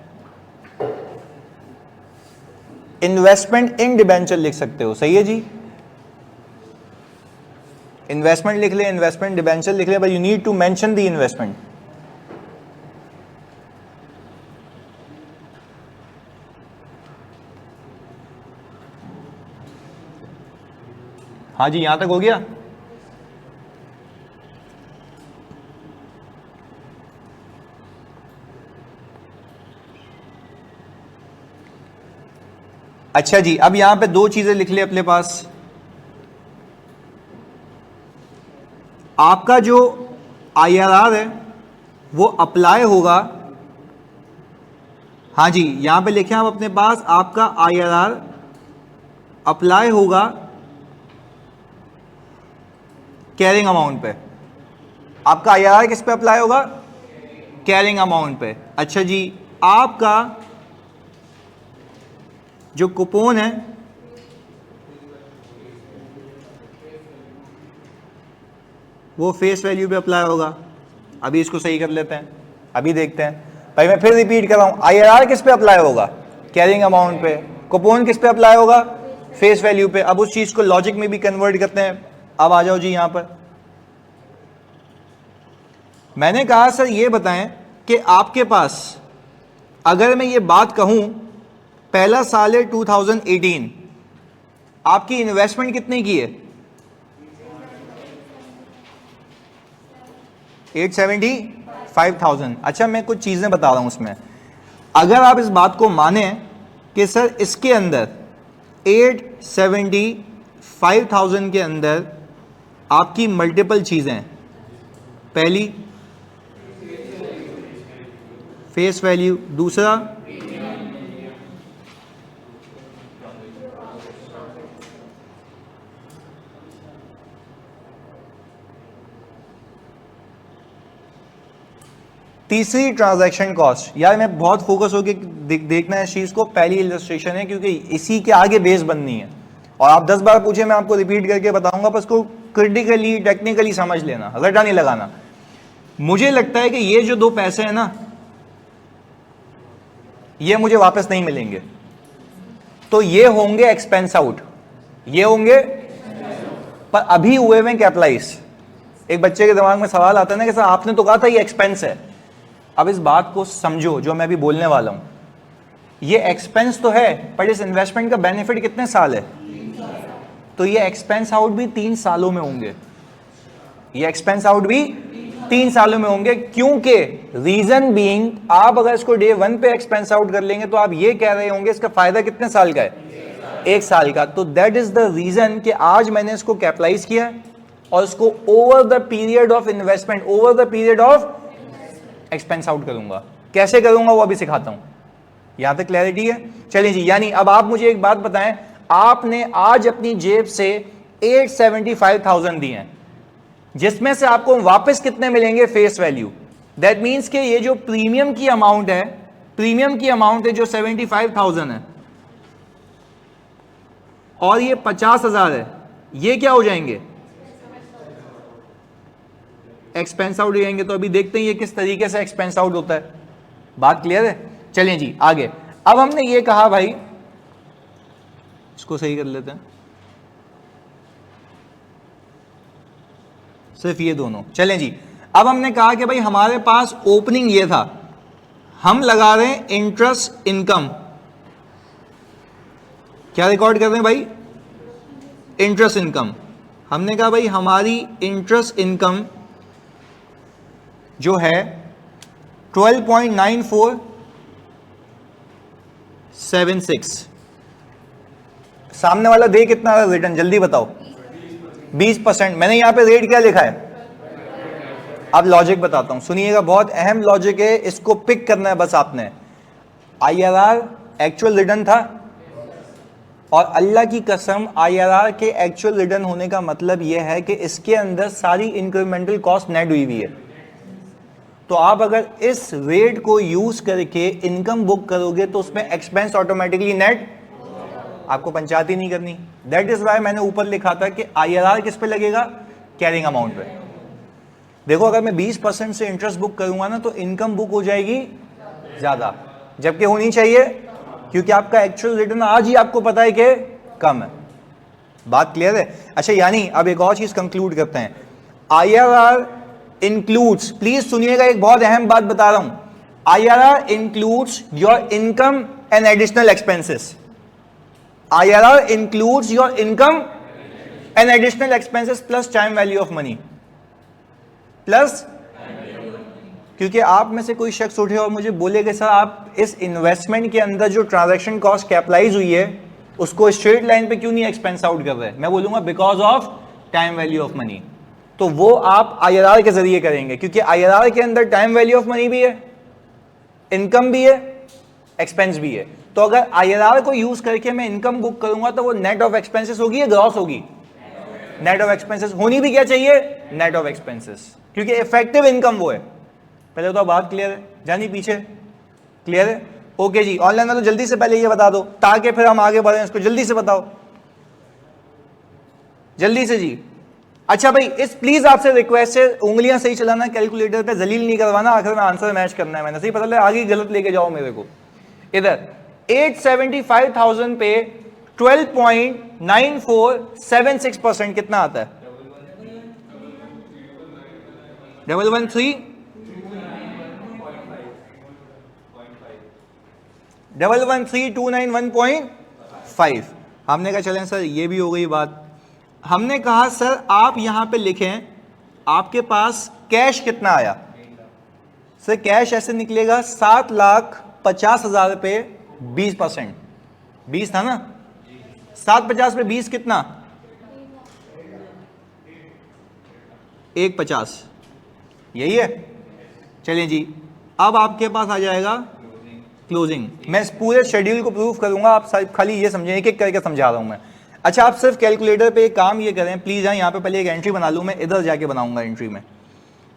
इन्वेस्टमेंट इन डिबेंचर लिख सकते हो, सही है जी। इन्वेस्टमेंट लिख ले, इन्वेस्टमेंट डिबेंचर लिख ले, but you need to mention the investment. हाँ जी, यहां तक हो गया। अच्छा जी, अब यहां पे दो चीजें लिख ले अपने पास। आपका जो IRR है वो अप्लाई होगा, हाँ जी यहां पे लिखे आप अपने पास, आपका IRR अप्लाई होगा कैरिंग अमाउंट पे। आपका IRR किस पे अप्लाई होगा? कैरिंग अमाउंट पे। अच्छा जी, आपका जो कूपन है वो फेस वैल्यू पे अप्लाई होगा। अभी इसको सही कर लेते हैं, अभी देखते हैं। भाई मैं फिर रिपीट कर रहा हूं, IRR किस पे अप्लाई होगा? कैरिंग अमाउंट पे। कूपन किस पे अप्लाई होगा? फेस वैल्यू पे। अब उस चीज को लॉजिक में भी कन्वर्ट करते हैं। अब आ जाओ जी यहां पर। मैंने कहा सर ये बताएं कि आपके पास अगर मैं ये बात कहूं पहला साल है 2018, आपकी इन्वेस्टमेंट कितने की है? 875,000। अच्छा, मैं कुछ चीजें बता रहा हूं उसमें। अगर आप इस बात को माने कि सर इसके अंदर 875,000 के अंदर आपकी मल्टीपल चीजें, पहली फेस वैल्यू, दूसरा तीसरी ट्रांजैक्शन कॉस्ट। यार मैं बहुत फोकस होकर देखना है इस चीज को, पहली इलस्ट्रेशन है क्योंकि इसी के आगे बेस बननी है। और आप 10 बार पूछे मैं आपको रिपीट करके बताऊंगा, बस को क्रिटिकली टेक्निकली समझ लेना, रटा नहीं लगाना। मुझे लगता है कि ये जो दो पैसे हैं ना, ये मुझे वापस नहीं मिलेंगे, तो ये होंगे एक्सपेंस आउट, ये होंगे, पर अभी हुए हुए कैपिटलाइज। एक बच्चे के दिमाग में सवाल आता है ना कि सर आपने तो कहा था ये एक्सपेंस है। अब इस बात को समझो जो मैं अभी बोलने वाला हूं, ये एक्सपेंस तो है, पर इस इन्वेस्टमेंट का बेनिफिट कितने साल है? तो ये एक्सपेंस आउट भी 3 सालों में होंगे, ये एक्सपेंस आउट भी 3 सालों में होंगे। क्योंकि रीजन बीइंग, आप अगर इसको डे 1 पे एक्सपेंस आउट कर लेंगे तो आप ये कह रहे होंगे इसका फायदा कितने साल का है? 1 साल का। तो दैट इज द रीजन कि आज मैंने इसको कैपिटलाइज किया और इसको over the period of investment, over the period of expense out करूंगा। कैसे करूंगा वो अभी सिखाता हूं। यहां तक क्लैरिटी है? चलिए जी, यानी अब आप मुझे एक बात बताएं, आपने आज अपनी जेब से 875,000 दिए हैं, जिसमें से आपको वापस कितने मिलेंगे? Face value. दैट मींस कि ये जो प्रीमियम की अमाउंट है, प्रीमियम की अमाउंट है जो 75,000 है, और ये 50,000 है, ये क्या हो जाएंगे? एक्सपेंस आउट हो जाएंगे। तो अभी देखते हैं ये किस तरीके से एक्सपेंस आउट होता है। बात क्लियर है? चलिए जी आगे। अब हमने ये कहा भाई, इसको सही कर लेते हैं, सिर्फ ये दोनों। चलें जी, अब हमने कहा कि भाई हमारे पास ओपनिंग ये था, हम लगा रहे हैं इंटरेस्ट इनकम। क्या रिकॉर्ड कर रहे हैं भाई? Interest income. हमने कहा भाई हमारी इंटरेस्ट इनकम जो है 12.9476। सामने वाला दे कितना रिटर्न, जल्दी बताओ? 20%। मैंने यहां पे रेट क्या लिखा है? अब लॉजिक बताता हूं, सुनिएगा, बहुत अहम लॉजिक है, इसको पिक करना है बस आपने। IRR एक्चुअल रिटर्न था, और अल्लाह की कसम आईआरआर के एक्चुअल रिटर्न होने का मतलब यह है कि इसके अंदर सारी इंक्रीमेंटल कॉस्ट नेट हुई हुई है। तो आप अगर इस रेट को यूज करके इनकम बुक करोगे तो उसमें एक्सपेंस ऑटोमेटिकली नेट, आपको पंचायत ही नहीं करनी। दैट इज वाई मैंने ऊपर लिखा था कि आईआरआर किस पे लगेगा, कैरिंग अमाउंट पे। देखो अगर मैं 20% से इंटरेस्ट बुक करूंगा ना तो इनकम बुक हो जाएगी ज्यादा, जबकि होनी चाहिए, क्योंकि आपका एक्चुअल रिटर्न आज ही आपको पता है कि कम है। बात क्लियर है? अच्छा, यानी अब एक और चीज कंक्लूड करते हैं। आईआरआर इंक्लूड्स, प्लीज सुनिएगा, एक बहुत अहम बात बता रहा हूं, IRR includes your income and additional expenses. IRR includes your income and additional expenses plus time value of money. Plus, क्योंकि आप में से कोई शख्स उठे और मुझे बोले कि सर आप इस इन्वेस्टमेंट के अंदर जो ट्रांजैक्शन कॉस्ट कैपिटलाइज हुई है उसको स्ट्रेट लाइन पे क्यों नहीं एक्सपेंस आउट कर रहे? मैं बोलूंगा because of time value of money. तो वो आप IRR के जरिए करेंगे, क्योंकि IRR के अंदर टाइम वैल्यू ऑफ मनी भी है, इनकम भी है, एक्सपेंस भी है। तो अगर IRR को यूज करके मैं इनकम बुक करूंगा तो वो नेट ऑफ एक्सपेंसेस होगी या ग्रॉस होगी? नेट ऑफ एक्सपेंसेस होनी भी क्या चाहिए? नेट ऑफ एक्सपेंसेस, क्योंकि इफेक्टिव इनकम वो है। पहले तो बात क्लियर है, जानी पीछे क्लियर है? ओके जी, ऑनलाइन में तो जल्दी से पहले ये बता दो ताकि फिर हम आगे बढ़े। इसको जल्दी से बताओ, जल्दी से जी। अच्छा भाई, इस प्लीज आपसे रिक्वेस्ट है, उंगलियां सही चलाना, कैलकुलेटर पे जलील नहीं करवाना, आखिर में आंसर मैच करना है। मैंने सही पता लगा, आगे गलत लेके जाओ मेरे को। इधर 875,000 पे 12.9476% कितना आता है? 113,291.5। हमने कहा चलें सर ये भी हो गई बात। हमने कहा सर आप यहां पे लिखें आपके पास कैश कितना आया। सर कैश ऐसे निकलेगा 7,50,000 पे 20%, 20 था ना, 750 पे 20 कितना? 150, यही है। चलिए जी, अब आपके पास आ जाएगा क्लोजिंग। मैं इस पूरे शेड्यूल को प्रूफ करूंगा, आप खाली ये समझें, एक एक करके समझा रहा हूं मैं। अच्छा, आप सिर्फ कैलकुलेटर पे एक काम ये करें प्लीज, यहाँ पे पहले एक एंट्री बना लूं, मैं इधर जाके बनाऊंगा एंट्री में।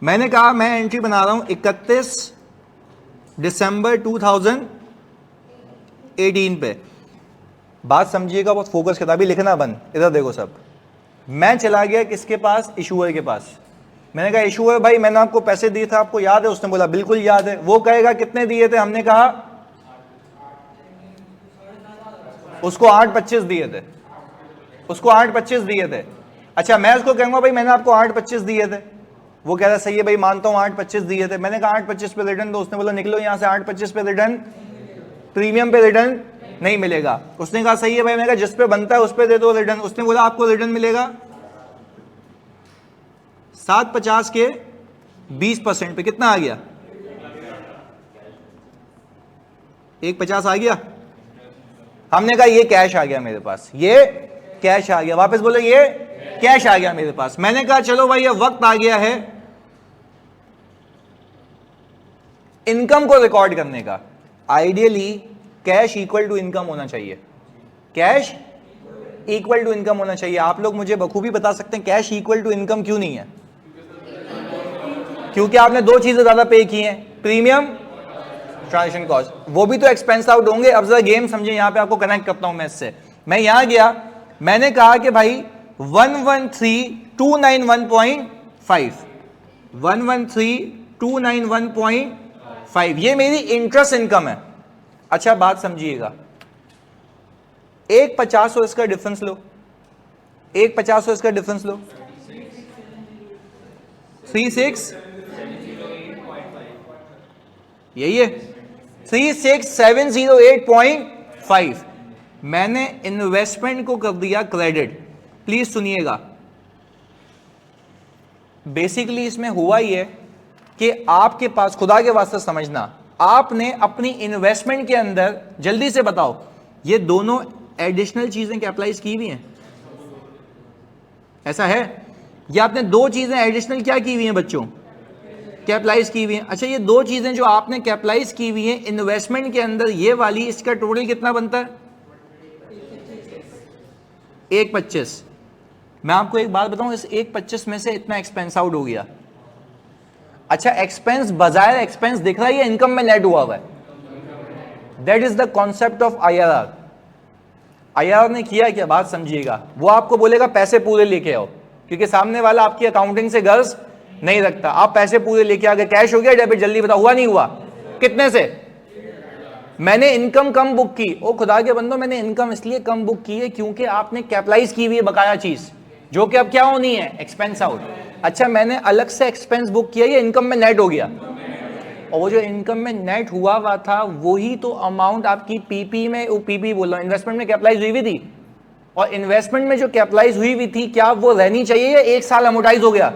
मैंने कहा मैं एंट्री बना रहा हूं 31 दिसंबर 2018 पे। बात समझिएगा, बहुत फोकस किताबी लिखना बंद। इधर देखो सब, मैं चला गया किसके पास? इशूअर के पास। मैंने कहा इशूअर भाई मैंने आपको पैसे दिए थे, आपको याद है? उसने बोला बिल्कुल याद है। वो कहेगा कितने दिए थे? हमने कहा उसको 8.25 दिए थे, उसको 8.25 दिए थे। अच्छा, मैं उसको कहूंगा भाई मैंने आपको 8.25 दिए थे। वो कह रहा सही है भाई, मानता हूं 8.25 दिए थे। मैंने कहा 8.25 पे रिटर्न दो। उसने बोला निकलो यहां से, 8.25 पे रिटर्न, प्रीमियम पे रिटर्न नहीं मिलेगा। उसने कहा सही है भाई। मैंने कहा जिस पे बनता है उस पे दे दो रिटर्न। उसने बोला आपको रिटर्न मिलेगा 750 के 20% पे कितना आ गया? 150 आ गया। हमने कहा ये कैश आ गया मेरे पास, ये कैश आ गया। वापस बोले ये कैश आ गया मेरे पास। मैंने कहा चलो भाई ये वक्त आ गया है इनकम को रिकॉर्ड करने का। Ideally cash equal to income होना चाहिए, कैश इक्वल टू इनकम होना चाहिए। आप लोग मुझे बखूबी बता सकते हैं कैश इक्वल टू इनकम क्यों नहीं है? क्योंकि आपने दो चीजें ज्यादा पे की हैं, प्रीमियम, ट्रांजेक्शन कॉस्ट, वो भी तो एक्सपेंस आउट होंगे। अब जरा गेम समझे, यहां पे आपको कनेक्ट करता हूं मैं इससे। मैं यहां गया, मैंने कहा कि भाई 113,291.5, 113,291.5 ये मेरी इंटरेस्ट इनकम है। अच्छा बात समझिएगा, 150 और इसका डिफरेंस लो, 150 और इसका डिफरेंस लो, 36, यही है 36708.5। मैंने इन्वेस्टमेंट को कर दिया क्रेडिट। प्लीज सुनिएगा, बेसिकली इसमें हुआ ही है कि आपके पास, खुदा के वास्ते समझना, आपने अपनी इन्वेस्टमेंट के अंदर, जल्दी से बताओ, ये दोनों एडिशनल चीजें कैपिटलाइज की हुई हैं? ऐसा है? या आपने दो चीजें एडिशनल क्या की हुई हैं बच्चों? कैपिटलाइज की हुई है। अच्छा, ये दो चीजें जो आपने कैपिटलाइज की हुई है इन्वेस्टमेंट के अंदर, ये वाली, इसका टोटल कितना बनता है? 1.25। मैं आपको एक बात बताऊं, इस 1.25 में से इतना एक्सपेंस आउट हो गया। अच्छा, एक्सपेंस बाजार एक्सपेंस दिख रहा है या इनकम में नेट हुआ हुआ है? That is the concept of IRR। IRR ने किया क्या, बात समझिएगा। वो आपको बोलेगा पैसे पूरे लेके आओ, क्योंकि सामने वाला आपकी अकाउंटिंग से गर्ज नहीं रखता। आप पैसे पूरे लेके आ गए, कैश हो गया डेबिट, जल्दी बताओ हुआ नहीं हुआ? कितने से? मैंने इनकम कम बुक की। ओ खुदा के बंदो, मैंने इनकम इसलिए कम बुक की है क्योंकि आपने कैपिटलाइज की हुई है बकाया चीज, जो कि अब क्या होनी है? Expense out. अच्छा, मैंने अलग से एक्सपेंस बुक किया, ये इनकम में नेट हो गया, और वो जो इनकम में नेट हुआ था वही तो अमाउंट आपकी पीपी में, पीपी बोल रहा हूं, इन्वेस्टमेंट में कैपिटलाइज हुई थी। और इन्वेस्टमेंट में जो कैपिटलाइज हुई थी, क्या वो रहनी चाहिए या एक साल अमोर्टाइज हो गया?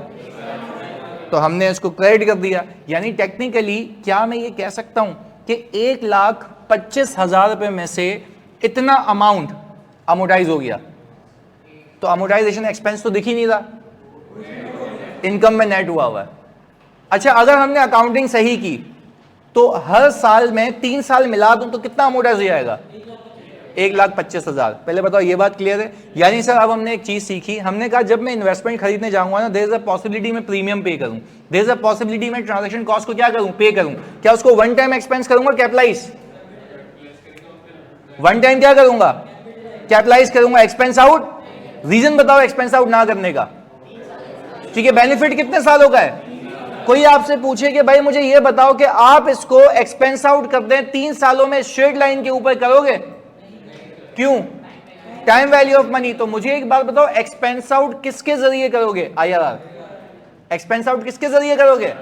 तो हमने इसको क्रेडिट कर दिया। यानी टेक्निकली क्या मैं ये कह सकता हूं कि 1,25,000 रुपए में से इतना अमाउंट अमोर्टाइज हो गया, तो अमोर्टाइजेशन एक्सपेंस तो दिख ही नहीं रहा, इनकम में नेट हुआ है। अच्छा, अगर हमने अकाउंटिंग सही की तो हर साल में 3 साल मिला दूं तो कितना अमोर्टाइज हो जाएगा? 1,25,000। पहले बताओ, ये बात क्लियर है? यानी सर अब हमने एक चीज सीखी, हमने कहा जब मैं इन्वेस्टमेंट खरीदने जाऊंगा ना, देयर इज अ पॉसिबिलिटी मैं प्रीमियम पे करूं, देयर इज अ पॉसिबिलिटी मैं ट्रांजैक्शन कॉस्ट को क्या करूं? पे करूं। क्या उसको वन टाइम एक्सपेंस करूंगा? कैपिटलाइज। वन टाइम क्या करूंगा? कैपिटलाइज करूंगा। Expense out. रीजन बताओ एक्सपेंस आउट ना करने का। ठीक है, बेनिफिट कितने सालों का है? कोई आपसे पूछे कि भाई मुझे ये बताओ कि आप इसको एक्सपेंस आउट कर दें 3 सालों में, स्ट्रेट लाइन के ऊपर करोगे? क्यों? Time value of money. तो मुझे एक बात बताओ, एक्सपेंस आउट किसके जरिए करोगे? IRR। एक्सपेंस आउट किसके जरिए करोगे?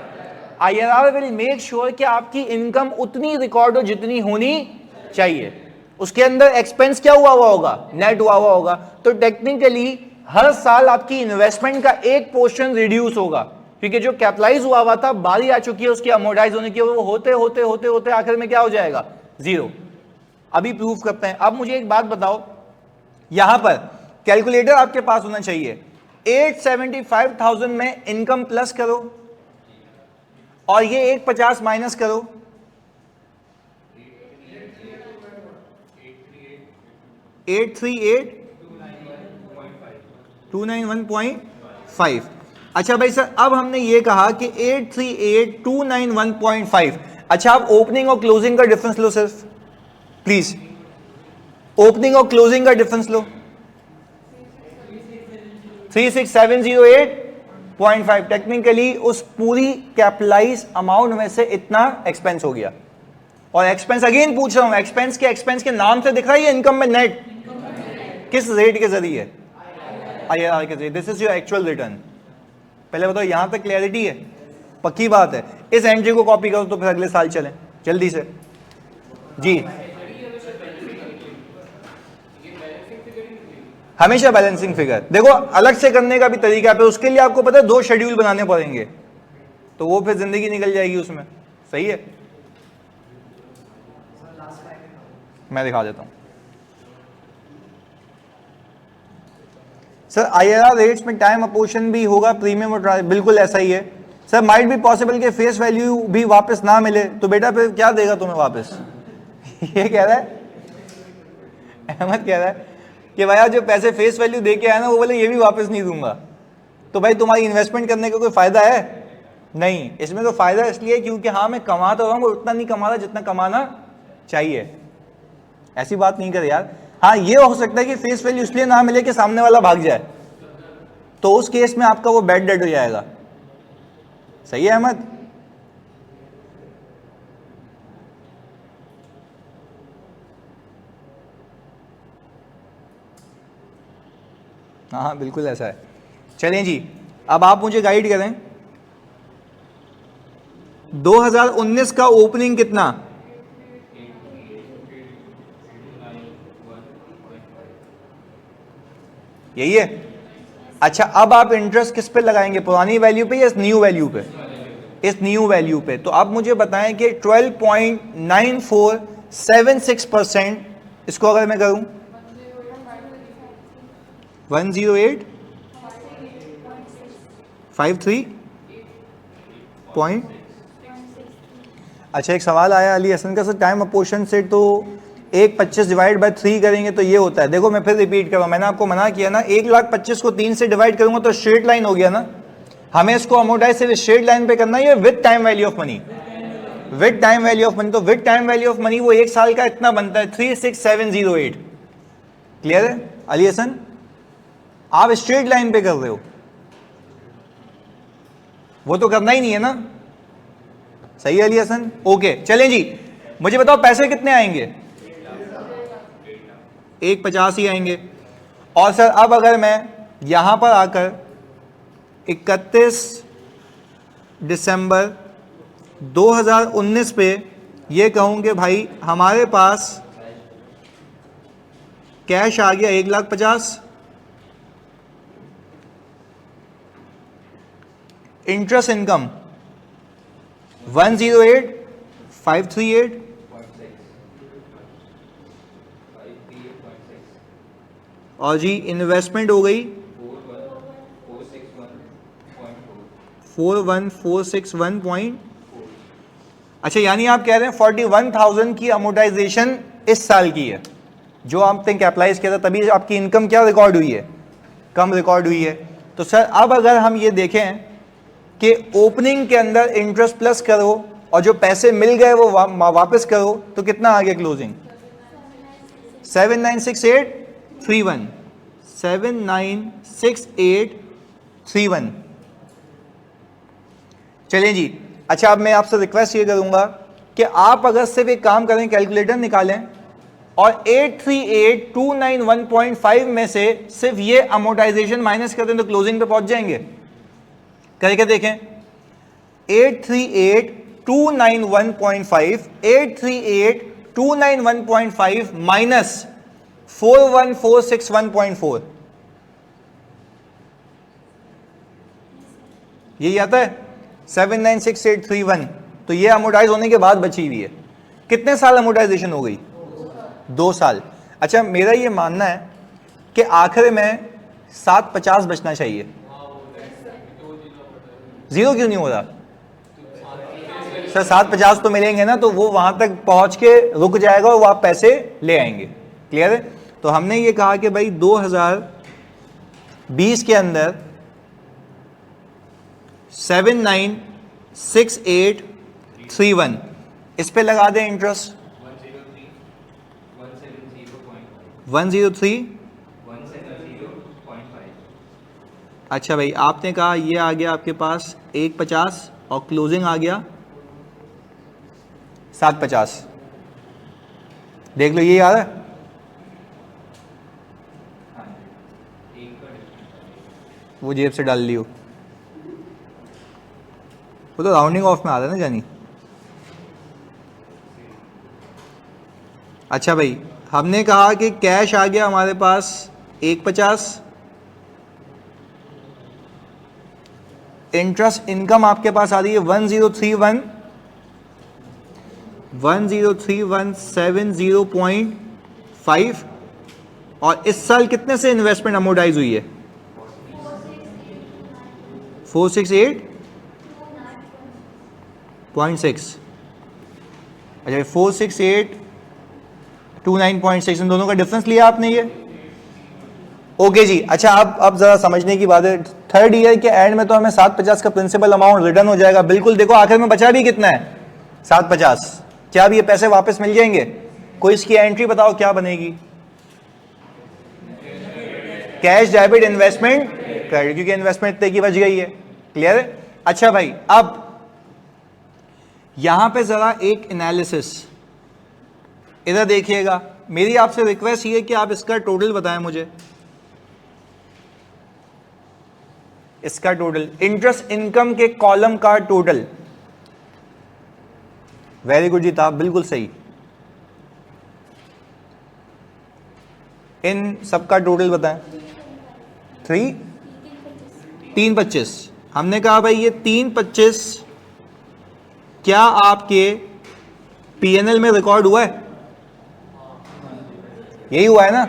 IRR विल मेक श्योर कि आपकी इनकम उतनी रिकॉर्ड हो जितनी होनी चाहिए। उसके अंदर एक्सपेंस क्या हुआ होगा? नेट हुआ होगा। तो टेक्निकली हर साल आपकी इन्वेस्टमेंट का एक पोर्शन रिड्यूस होगा, क्योंकि जो कैपिटलाइज हुआ था, बारी आ चुकी है उसकी अमोर्टाइज होने की, वो होते होते होते होते आखिर में क्या हो जाएगा? 0। अभी प्रूफ करते हैं। अब मुझे एक बात बताओ, यहां पर कैलकुलेटर आपके पास होना चाहिए। 875,000 में इनकम प्लस करो और ये 150 माइनस करो, 838,291.5। अच्छा भाई सर, अब हमने ये कहा कि 838,291.5। अच्छा, आप ओपनिंग और क्लोजिंग का डिफरेंस लो सिर्फ, प्लीज। ओपनिंग और क्लोजिंग का डिफरेंस लो। 36,708.5। टेक्निकली उस पूरी कैपिटलाइज अमाउंट में से इतना एक्सपेंस हो गया। और एक्सपेंस अगेन पूछ रहा हूं, एक्सपेंस के नाम से दिख रहा है ये इनकम में नेट किस रेट के जरिए? IRR के जरिए। This is your actual return. पहले बताओ, यहां तक क्लैरिटी है? पक्की बात है? इस एंट्री को कॉपी करो तो फिर अगले साल चलें जल्दी से जी। हमेशा बैलेंसिंग फिगर। देखो, अलग से करने का भी तरीका है, उसके लिए आपको पता है 2 शेड्यूल बनाने पड़ेंगे, तो वो फिर जिंदगी निकल जाएगी उसमें। सही है, मैं दिखा देता हूं। सर IRR रेट्स में टाइम अपोर्शन भी होगा, प्रीमियम और ट्रांस, बिल्कुल ऐसा ही है सर। माइट भी पॉसिबल कि फेस वैल्यू भी वापस ना मिले, तो बेटा फिर क्या देगा तुम्हें वापस? ये कह रहा है अहमद, कह रहा है कि भाई जो पैसे फेस वैल्यू दे के आया ना, वो बोले ये भी वापस नहीं दूंगा। तो भाई तुम्हारी इन्वेस्टमेंट करने का कोई फायदा है? नहीं। इसमें तो फायदा इसलिए क्योंकि हाँ मैं कमा तो रहा हूँ, उतना नहीं कमा रहा जितना कमाना चाहिए। ऐसी बात नहीं कर यार। हाँ, ये हो सकता है कि फेस वैल्यू इसलिए ना मिले कि सामने वाला भाग जाए, तो उस केस में आपका वो बैड डेट हो जाएगा। सही है अहमद? हाँ बिल्कुल ऐसा है। चलें जी, अब आप मुझे गाइड करें, 2019 का ओपनिंग कितना? यही है। अच्छा, अब आप इंटरेस्ट किस पे लगाएंगे, पुरानी वैल्यू पे या इस न्यू वैल्यू पे? इस न्यू वैल्यू पे। तो अब मुझे बताएं कि 12.9476%, इसको अगर मैं करूं 108.53.6 अच्छा एक सवाल आया अली हसन का, सर टाइम अपोर्शन से तो 1/25 डिवाइड बाय 3 करेंगे तो ये होता है। देखो मैं फिर रिपीट कर रहा हूं, मैंने आपको मना किया ना, 1,25,000 को 3 से डिवाइड करूंगा तो स्ट्रेट लाइन हो गया ना। हमें इसको अमोर्टाइज सिर्फ स्ट्रेट लाइन पे करना है, ये with time value of money, with time value of money. तो with time value of money वो एक साल का इतना बनता है 36708। क्लियर है अली हसन? आप स्ट्रेट लाइन पे कर रहे हो, वो तो करना ही नहीं है ना। सही है अली हसन? ओके चलें जी, मुझे बताओ पैसे कितने आएंगे? 150 ही आएंगे। और सर अब अगर मैं यहां पर आकर 31 दिसंबर 2019 पे ये कहूं कि भाई हमारे पास कैश आ गया 1,50,000, इंटरेस्ट इनकम 108,538, और जी इन्वेस्टमेंट हो गई 41,461.4। अच्छा यानी आप कह रहे हैं 41,000 की अमोर्टाइजेशन इस साल की है जो आपने कैपिटलाइज किया था, तभी आपकी इनकम क्या रिकॉर्ड हुई है? कम रिकॉर्ड हुई है। तो सर अब अगर हम ये देखें कि ओपनिंग के अंदर इंटरेस्ट प्लस करो और जो पैसे मिल गए वो वापस करो तो कितना आ गया क्लोजिंग? 796831, 796831। चलें जी। अच्छा अब मैं आपसे रिक्वेस्ट ये करूंगा कि आप अगर सिर्फ एक काम करें, कैलकुलेटर निकालें और 838291.5 में से सिर्फ ये अमोर्टाइजेशन माइनस कर दें तो क्लोजिंग पे पहुंच जाएंगे। करके देखें, 838291.5, 838291.5 माइनस 41461.4, यही आता है 796831। तो ये अमोर्टाइज होने के बाद बची हुई है। कितने साल अमोर्टाइजेशन हो गई? 2 साल। अच्छा मेरा ये मानना है कि आखिर में 750 बचना चाहिए। जीरो क्यों नहीं हो रहा सर? 750 तो मिलेंगे ना, तो वो वहां तक पहुंच के रुक जाएगा और वो आप पैसे ले आएंगे। क्लियर है? तो हमने ये कहा कि भाई 2020 के अंदर 796831 इस पे लगा दें इंटरेस्ट 103। अच्छा भाई आपने कहा ये आ गया आपके पास 150 और क्लोजिंग आ गया 750। देख लो ये यार है, वो जेब से डाल लियो, वो तो राउंडिंग ऑफ में आ रहा है ना जानी। अच्छा भाई हमने कहा कि कैश आ गया हमारे पास 150, इंटरेस्ट इनकम आपके पास आ रही है 1031,70.5, और इस साल कितने से इन्वेस्टमेंट अमोर्टाइज हुई है? 468.6। अच्छा 46829.6, इन दोनों का डिफरेंस लिया आपने ये। ओके जी। अच्छा अब जरा समझने की बात है, थर्ड ईयर के एंड में तो हमें 750 का प्रिंसिपल अमाउंट रिटर्न हो जाएगा। बिल्कुल, देखो आखिर में बचा भी कितना है? 750। क्या अब ये पैसे वापस मिल जाएंगे? कोई इसकी एंट्री बताओ क्या बनेगी? कैश डेबिट इन्वेस्टमेंट क्रेडिट, क्योंकि इन्वेस्टमेंट इतने की बच गई है। क्लियर है? अच्छा भाई अब यहां पे जरा एक एनालिसिस इधर देखिएगा। मेरी आपसे रिक्वेस्ट ये है कि आप इसका टोटल बताएं मुझे, इसका टोटल, इंटरेस्ट इनकम के कॉलम का टोटल। वेरी गुड जी ताब, बिल्कुल सही। इन सबका टोटल बताएं। 325। हमने कहा भाई ये 325 क्या आपके पीएनएल में रिकॉर्ड हुआ है? यही हुआ है ना?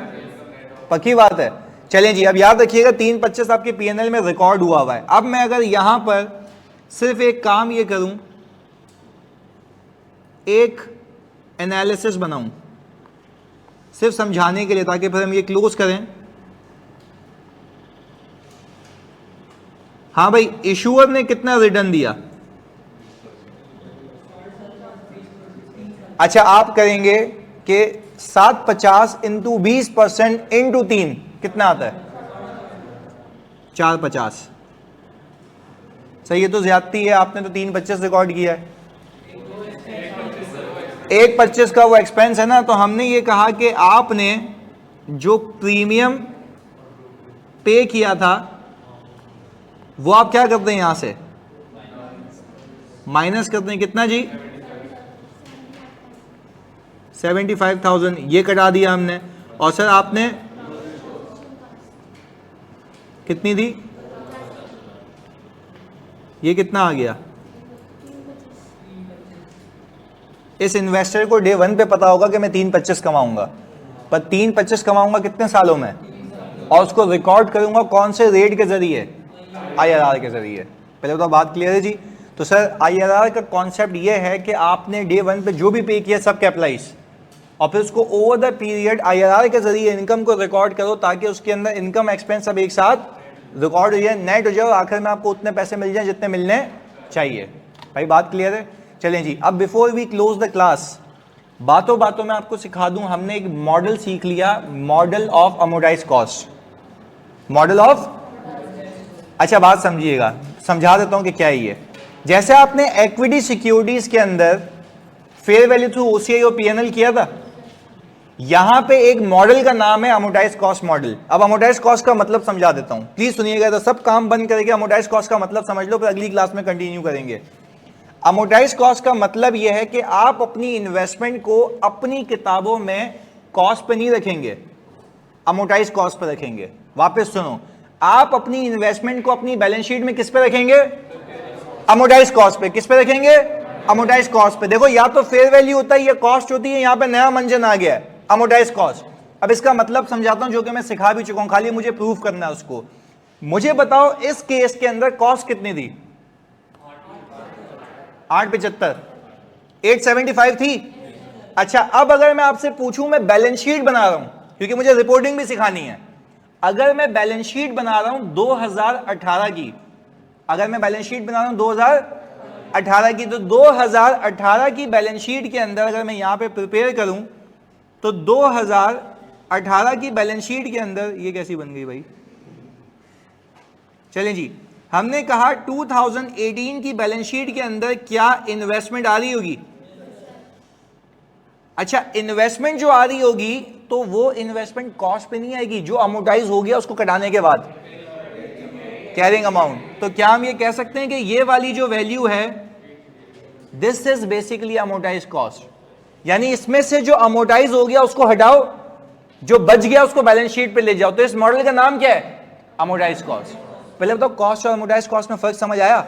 पक्की बात है। चलें जी, अब याद रखिएगा 325 आपके पीएनएल में रिकॉर्ड हुआ है। अब मैं अगर यहां पर सिर्फ एक काम ये करूं एक एनालिसिस बनाऊं सिर्फ समझाने के लिए, ताकि फिर हम ये क्लोज करें। हाँ भाई, इशूअर ने कितना रिटर्न दिया? अच्छा, आप करेंगे कि 750 इंटू 20% इंटू 3 कितना आता है? 450। सही है, तो ज्यादती है, आपने तो 325 रिकॉर्ड किया है। 125 का वो एक्सपेंस है ना, तो हमने ये कहा कि आपने जो प्रीमियम पे किया था वो आप क्या करते हैं, यहां से माइनस करते हैं। कितना जी? 75,000 ये कटा दिया हमने। और सर आपने कितनी दी? ये कितना आ गया? इस इन्वेस्टर को डे 1 पे पता होगा कि मैं 325 कमाऊंगा, पर 325 कमाऊंगा कितने सालों में, और उसको रिकॉर्ड करूंगा कौन से रेट के जरिए? IRR के जरिए। पहले तो बात क्लियर है जी। तो सर IRR का कॉन्सेप्ट ये है कि आपने डे 1 पे जो भी पे किया सब कैपिटलाइज, और फिर उसको ओवर द पीरियड IRR के जरिए इनकम को रिकॉर्ड करो, ताकि उसके अंदर इनकम एक्सपेंस सब एक साथ रिकॉर्ड हो जाए, नेट हो जाए, और आखिर में आपको उतने पैसे मिल जाए जितने मिलने चाहिए। भाई बात क्लियर है? चलें जी, अब before we close the class, बातों बातों में आपको सिखा दूं, हमने एक मॉडल सीख लिया, model of amortised cost. Model of, अच्छा बात समझिएगा, समझा देता हूं कि क्या है ये। जैसे आपने इक्विटी सिक्योरिटीज के अंदर फेयर वैल्यू थ्रू OCI और P&L किया था, यहां पे एक मॉडल का नाम है अमोर्टाइज्ड कॉस्ट मॉडल। अब अमोर्टाइज्ड कॉस्ट का मतलब समझा देता हूं, प्लीज सुनिएगा, तो सब काम बंद करके अमोर्टाइज्ड कॉस्ट का मतलब समझ लो, फिर अगली क्लास में कंटिन्यू करेंगे। अमोर्टाइज्ड कॉस्ट का मतलब यह है कि आप अपनी इन्वेस्टमेंट को अपनी किताबों में कॉस्ट पे नहीं रखेंगे, अमोर्टाइज्ड कॉस्ट पे रखेंगे। वापस सुनो, आप अपनी इन्वेस्टमेंट को अपनी बैलेंस शीट में किस पे रखेंगे? अमोर्टाइज्ड कॉस्ट पे। किस पे रखेंगे? अमोर्टाइज्ड कॉस्ट पे। देखो, या तो फेयर वैल्यू होता है, ये कॉस्ट होती है, यहां पे नया मंजन आ गया है, अमोर्टाइज्ड कॉस्ट। अब इसका मतलब समझाता हूं, जो कि मैं सिखा भी चुका हूं, खाली मुझे प्रूफ करना है उसको। मुझे बताओ इस केस के अंदर कॉस्ट कितनी थी? 875, 875 थी। अच्छा, अब अगर मैं आपसे पूछूं, मैं बैलेंस शीट बना रहा हूं, क्योंकि मुझे रिपोर्टिंग भी सिखानी है। अगर मैं बैलेंस शीट बना रहा हूं 2018 की, अगर मैं बैलेंस शीट बना रहा हूं 2018 की, तो 2018 की बैलेंस शीट के अंदर अगर मैं यहां पे प्रिपेयर करूं, तो 2018 की बैलेंस शीट के अंदर ये कैसी बन गई भाई? चलें जी, हमने कहा 2018 की बैलेंस शीट के अंदर क्या इन्वेस्टमेंट आ रही होगी? अच्छा, इन्वेस्टमेंट जो आ रही होगी तो वो इन्वेस्टमेंट कॉस्ट पे नहीं आएगी, जो अमोर्टाइज हो गया उसको कटाने के बाद कैरिंग अमाउंट। तो क्या हम ये कह सकते हैं कि ये वाली जो वैल्यू है, this is basically amortise cost, यानी इसमें से जो अमोर्टाइज हो गया उसको हटाओ, जो बच गया उसको बैलेंस शीट पे ले जाओ। तो इस मॉडल का नाम क्या है? Amortise cost. पहले बताओ, कॉस्ट और अमोर्टाइज कॉस्ट में फर्क समझ आया?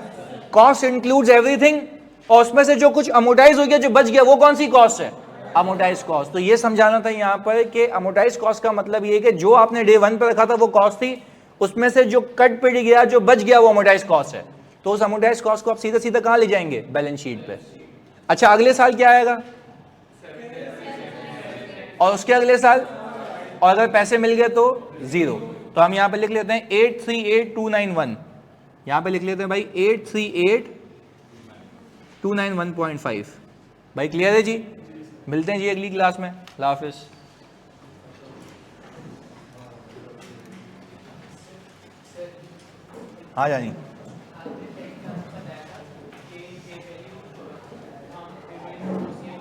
कॉस्ट इंक्लूड्स एवरीथिंग, और उसमें से जो कुछ अमोर्टाइज हो गया, जो बच गया, वो कौन सी कॉस्ट है? Amortise cost. तो ये समझाना था यहां पर कि अमोर्टाइज कॉस्ट का मतलब ये कि जो आपने डे 1 पे रखा था वो कॉस्ट थी, उसमें से जो कट पिट गया, जो बच गया, वो अमोर्टाइज कॉस्ट है। तो उस अमोर्टाइज कॉस्ट को आप सीधा सीधा कहां ले जाएंगे? बैलेंस शीट पे। अच्छा, अगले साल क्या आएगा? और उसके अगले साल, और अगर पैसे मिल गए तो 0। तो हम यहां पे लिख लेते हैं 838291, यहां पे लिख लेते हैं भाई 838291.5। भाई क्लियर है जी? मिलते हैं जी अगली क्लास में। अल्लाह हाफिज़। हाँ जानी।